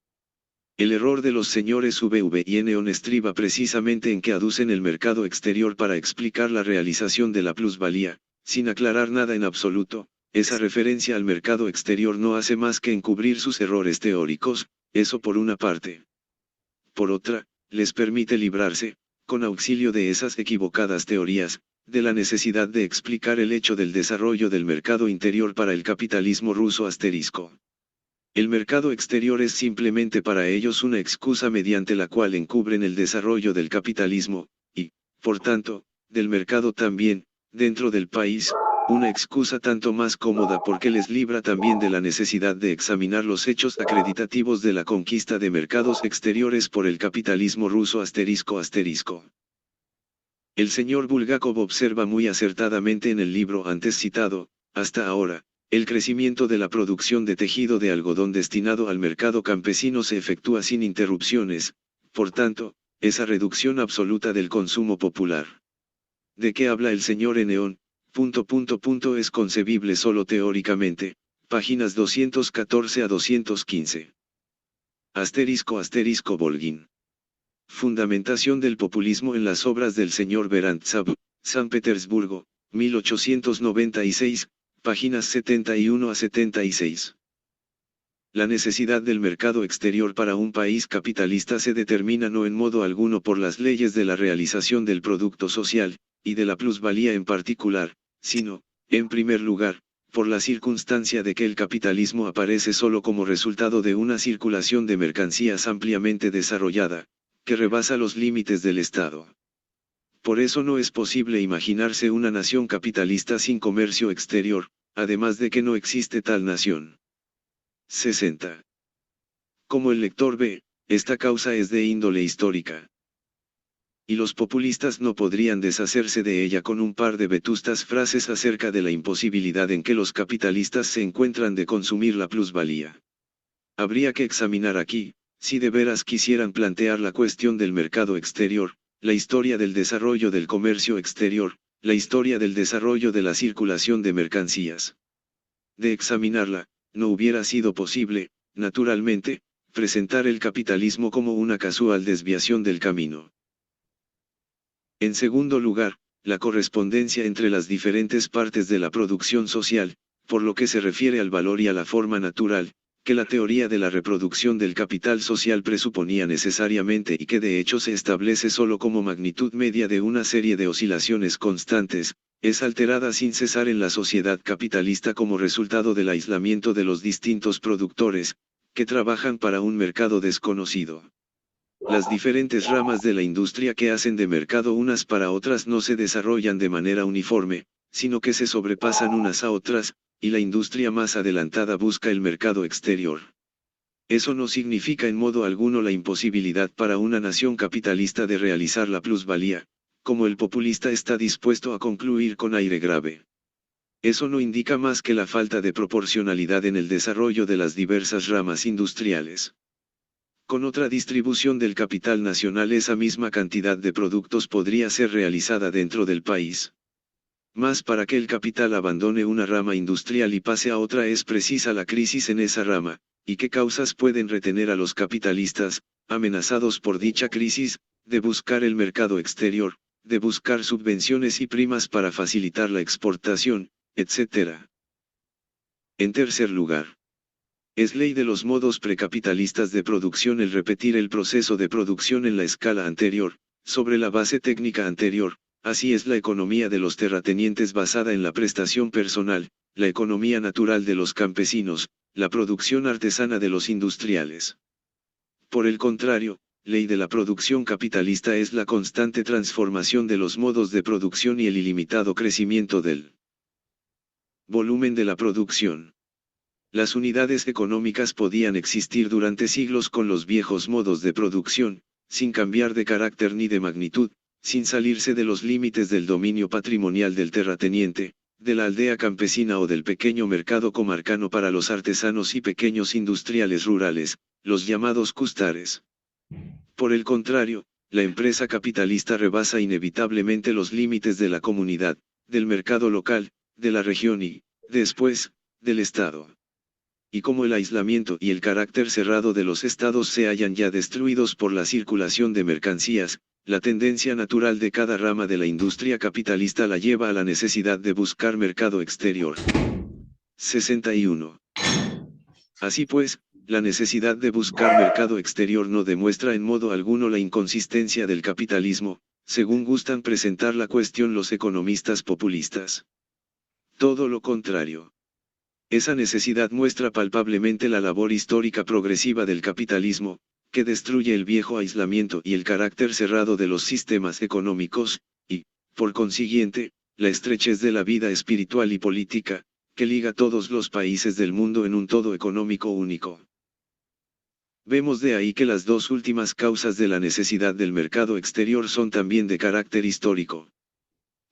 El error de los señores VV y Neon estriba precisamente en que aducen el mercado exterior para explicar la realización de la plusvalía, sin aclarar nada en absoluto. Esa referencia al mercado exterior no hace más que encubrir sus errores teóricos, eso por una parte. Por otra, les permite librarse, con auxilio de esas equivocadas teorías, de la necesidad de explicar el hecho del desarrollo del mercado interior para el capitalismo ruso asterisco. El mercado exterior es simplemente para ellos una excusa mediante la cual encubren el desarrollo del capitalismo, y, por tanto, del mercado también, dentro del país, una excusa tanto más cómoda porque les libra también de la necesidad de examinar los hechos acreditativos de la conquista de mercados exteriores por el capitalismo ruso asterisco asterisco. El señor Bulgakov observa muy acertadamente en el libro antes citado, hasta ahora, el crecimiento de la producción de tejido de algodón destinado al mercado campesino se efectúa sin interrupciones, por tanto, esa reducción absoluta del consumo popular. ¿De qué habla el señor Neon? Es concebible solo teóricamente, páginas 214 a 215. Asterisco Volgin. Fundamentación del populismo en las obras del señor Berantzab, San Petersburgo, 1896, páginas 71 a 76. La necesidad del mercado exterior para un país capitalista se determina no en modo alguno por las leyes de la realización del producto social, y de la plusvalía en particular, sino, en primer lugar, por la circunstancia de que el capitalismo aparece solo como resultado de una circulación de mercancías ampliamente desarrollada, que rebasa los límites del Estado. Por eso no es posible imaginarse una nación capitalista sin comercio exterior, además de que no existe tal nación. 60. Como el lector ve, esta causa es de índole histórica. Y los populistas no podrían deshacerse de ella con un par de vetustas frases acerca de la imposibilidad en que los capitalistas se encuentran de consumir la plusvalía. Habría que examinar aquí, si de veras quisieran plantear la cuestión del mercado exterior, la historia del desarrollo del comercio exterior, la historia del desarrollo de la circulación de mercancías. De examinarla, no hubiera sido posible, naturalmente, presentar el capitalismo como una casual desviación del camino. En segundo lugar, la correspondencia entre las diferentes partes de la producción social, por lo que se refiere al valor y a la forma natural, que la teoría de la reproducción del capital social presuponía necesariamente y que de hecho se establece solo como magnitud media de una serie de oscilaciones constantes, es alterada sin cesar en la sociedad capitalista como resultado del aislamiento de los distintos productores, que trabajan para un mercado desconocido. Las diferentes ramas de la industria que hacen de mercado unas para otras no se desarrollan de manera uniforme, sino que se sobrepasan unas a otras, y la industria más adelantada busca el mercado exterior. Eso no significa en modo alguno la imposibilidad para una nación capitalista de realizar la plusvalía, como el populista está dispuesto a concluir con aire grave. Eso no indica más que la falta de proporcionalidad en el desarrollo de las diversas ramas industriales. Con otra distribución del capital nacional esa misma cantidad de productos podría ser realizada dentro del país. Mas para que el capital abandone una rama industrial y pase a otra es precisa la crisis en esa rama, y qué causas pueden retener a los capitalistas, amenazados por dicha crisis, de buscar el mercado exterior, de buscar subvenciones y primas para facilitar la exportación, etc. En tercer lugar, es ley de los modos precapitalistas de producción el repetir el proceso de producción en la escala anterior, sobre la base técnica anterior. Así es la economía de los terratenientes basada en la prestación personal, la economía natural de los campesinos, la producción artesana de los industriales. Por el contrario, ley de la producción capitalista es la constante transformación de los modos de producción y el ilimitado crecimiento del volumen de la producción. Las unidades económicas podían existir durante siglos con los viejos modos de producción, sin cambiar de carácter ni de magnitud, sin salirse de los límites del dominio patrimonial del terrateniente, de la aldea campesina o del pequeño mercado comarcano para los artesanos y pequeños industriales rurales, los llamados custares. Por el contrario, la empresa capitalista rebasa inevitablemente los límites de la comunidad, del mercado local, de la región y, después, del Estado. Y como el aislamiento y el carácter cerrado de los estados se hallan ya destruidos por la circulación de mercancías, la tendencia natural de cada rama de la industria capitalista la lleva a la necesidad de buscar mercado exterior. 61. Así pues, la necesidad de buscar mercado exterior no demuestra en modo alguno la inconsistencia del capitalismo, según gustan presentar la cuestión los economistas populistas. Todo lo contrario. Esa necesidad muestra palpablemente la labor histórica progresiva del capitalismo, que destruye el viejo aislamiento y el carácter cerrado de los sistemas económicos, y, por consiguiente, la estrechez de la vida espiritual y política, que liga todos los países del mundo en un todo económico único. Vemos de ahí que las dos últimas causas de la necesidad del mercado exterior son también de carácter histórico.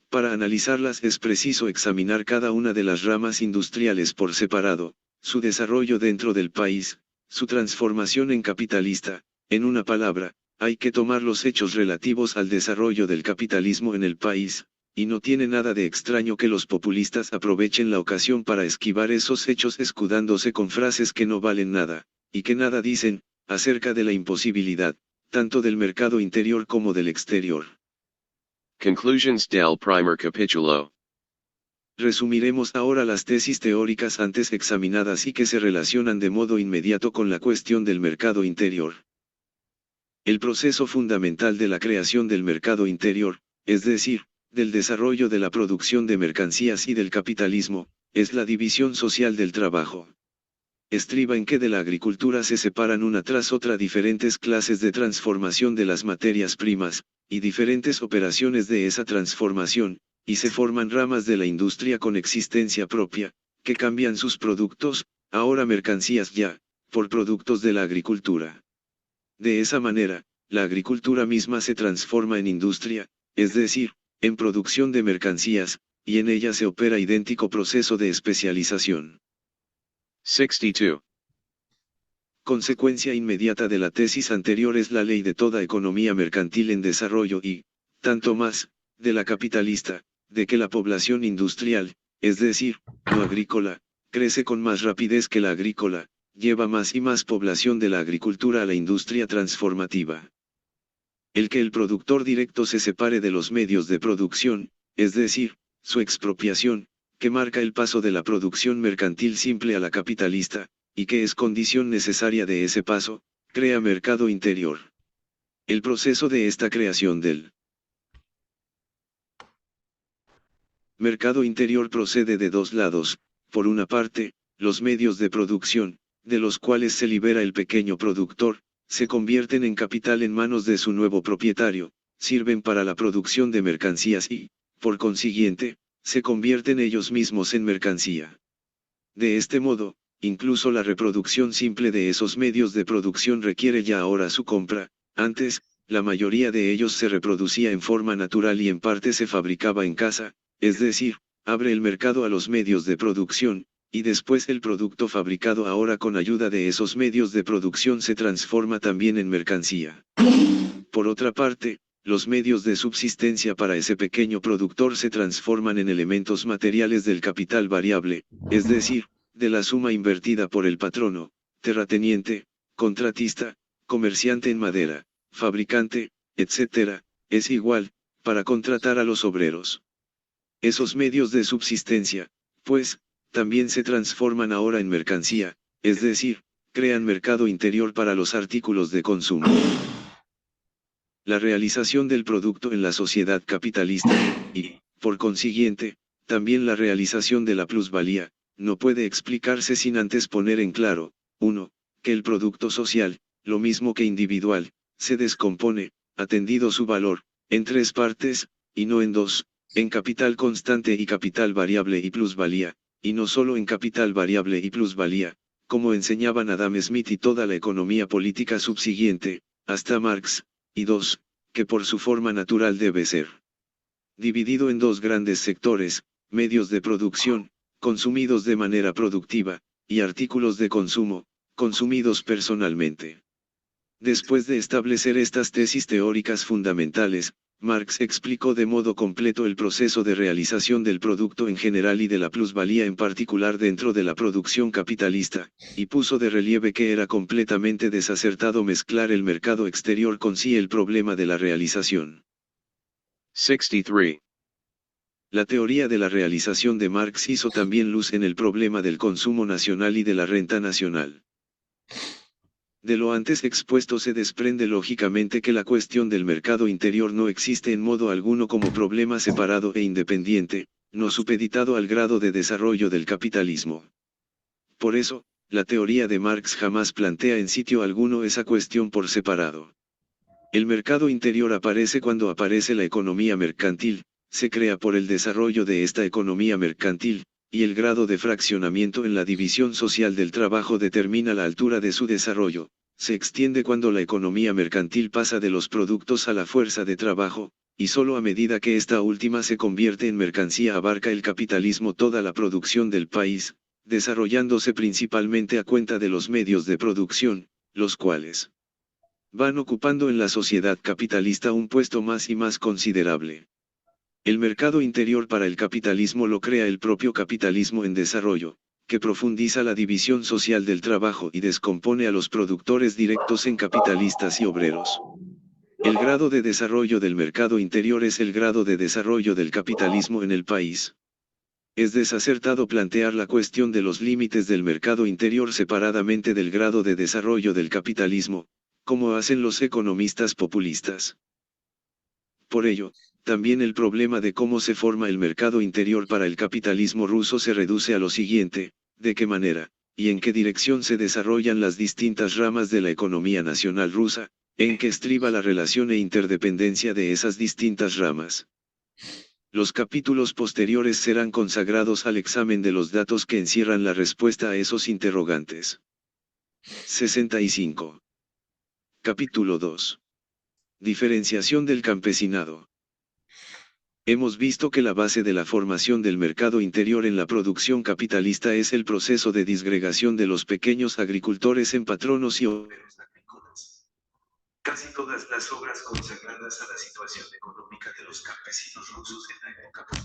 Para analizarlas es preciso examinar cada una de las ramas industriales por separado, su desarrollo dentro del país, su transformación en capitalista, en una palabra, hay que tomar los hechos relativos al desarrollo del capitalismo en el país, y no tiene nada de extraño que los populistas aprovechen la ocasión para esquivar esos hechos escudándose con frases que no valen nada, y que nada dicen, acerca de la imposibilidad, tanto del mercado interior como del exterior. Conclusions del primer capítulo. Resumiremos ahora las tesis teóricas antes examinadas y que se relacionan de modo inmediato con la cuestión del mercado interior. El proceso fundamental de la creación del mercado interior, es decir, del desarrollo de la producción de mercancías y del capitalismo, es la división social del trabajo. Estriba en que de la agricultura se separan una tras otra diferentes clases de transformación de las materias primas, y diferentes operaciones de esa transformación, y se forman ramas de la industria con existencia propia, que cambian sus productos, ahora mercancías ya, por productos de la agricultura. De esa manera, la agricultura misma se transforma en industria, es decir, en producción de mercancías, y en ella se opera idéntico proceso de especialización. 62. Consecuencia inmediata de la tesis anterior es la ley de toda economía mercantil en desarrollo y, tanto más, de la capitalista, de que la población industrial, es decir, no agrícola, crece con más rapidez que la agrícola, lleva más y más población de la agricultura a la industria transformativa. El que el productor directo se separe de los medios de producción, es decir, su expropiación, que marca el paso de la producción mercantil simple a la capitalista, y que es condición necesaria de ese paso, crea mercado interior. El proceso de esta creación del mercado interior procede de dos lados, por una parte, los medios de producción, de los cuales se libera el pequeño productor, se convierten en capital en manos de su nuevo propietario, sirven para la producción de mercancías y, por consiguiente, se convierten ellos mismos en mercancía. De este modo, incluso la reproducción simple de esos medios de producción requiere ya ahora su compra, antes, la mayoría de ellos se reproducía en forma natural y en parte se fabricaba en casa, es decir, abre el mercado a los medios de producción, y después el producto fabricado ahora con ayuda de esos medios de producción se transforma también en mercancía. Por otra parte, los medios de subsistencia para ese pequeño productor se transforman en elementos materiales del capital variable, es decir, de la suma invertida por el patrono, terrateniente, contratista, comerciante en madera, fabricante, etc., es igual, para contratar a los obreros. Esos medios de subsistencia, pues, también se transforman ahora en mercancía, es decir, crean mercado interior para los artículos de consumo. La realización del producto en la sociedad capitalista, y, por consiguiente, también la realización de la plusvalía, no puede explicarse sin antes poner en claro, 1. Que el producto social, lo mismo que individual, se descompone, atendido su valor, en tres partes, y no en dos, en capital constante y capital variable y plusvalía, y no solo en capital variable y plusvalía, como enseñaban Adam Smith y toda la economía política subsiguiente, hasta Marx, y 2, que por su forma natural debe ser dividido en dos grandes sectores, medios de producción, consumidos de manera productiva, y artículos de consumo, consumidos personalmente. Después de establecer estas tesis teóricas fundamentales, Marx explicó de modo completo el proceso de realización del producto en general y de la plusvalía en particular dentro de la producción capitalista, y puso de relieve que era completamente desacertado mezclar el mercado exterior con sí el problema de la realización. 63. La teoría de la realización de Marx hizo también luz en el problema del consumo nacional y de la renta nacional. De lo antes expuesto se desprende lógicamente que la cuestión del mercado interior no existe en modo alguno como problema separado e independiente, no supeditado al grado de desarrollo del capitalismo. Por eso, la teoría de Marx jamás plantea en sitio alguno esa cuestión por separado. El mercado interior aparece cuando aparece la economía mercantil, se crea por el desarrollo de esta economía mercantil, y el grado de fraccionamiento en la división social del trabajo determina la altura de su desarrollo, se extiende cuando la economía mercantil pasa de los productos a la fuerza de trabajo, y solo a medida que esta última se convierte en mercancía abarca el capitalismo toda la producción del país, desarrollándose principalmente a cuenta de los medios de producción, los cuales van ocupando en la sociedad capitalista un puesto más y más considerable. El mercado interior para el capitalismo lo crea el propio capitalismo en desarrollo, que profundiza la división social del trabajo y descompone a los productores directos en capitalistas y obreros. El grado de desarrollo del mercado interior es el grado de desarrollo del capitalismo en el país. Es desacertado plantear la cuestión de los límites del mercado interior separadamente del grado de desarrollo del capitalismo, como hacen los economistas populistas. Por ello, también el problema de cómo se forma el mercado interior para el capitalismo ruso se reduce a lo siguiente: de qué manera, y en qué dirección se desarrollan las distintas ramas de la economía nacional rusa, en qué estriba la relación e interdependencia de esas distintas ramas. Los capítulos posteriores serán consagrados al examen de los datos que encierran la respuesta a esos interrogantes. 65. Capítulo 2. Diferenciación del campesinado. Hemos visto que la base de la formación del mercado interior en la producción capitalista es el proceso de disgregación de los pequeños agricultores en patronos y obreros agrícolas. Casi todas las obras consagradas a la situación económica de los campesinos rusos en la época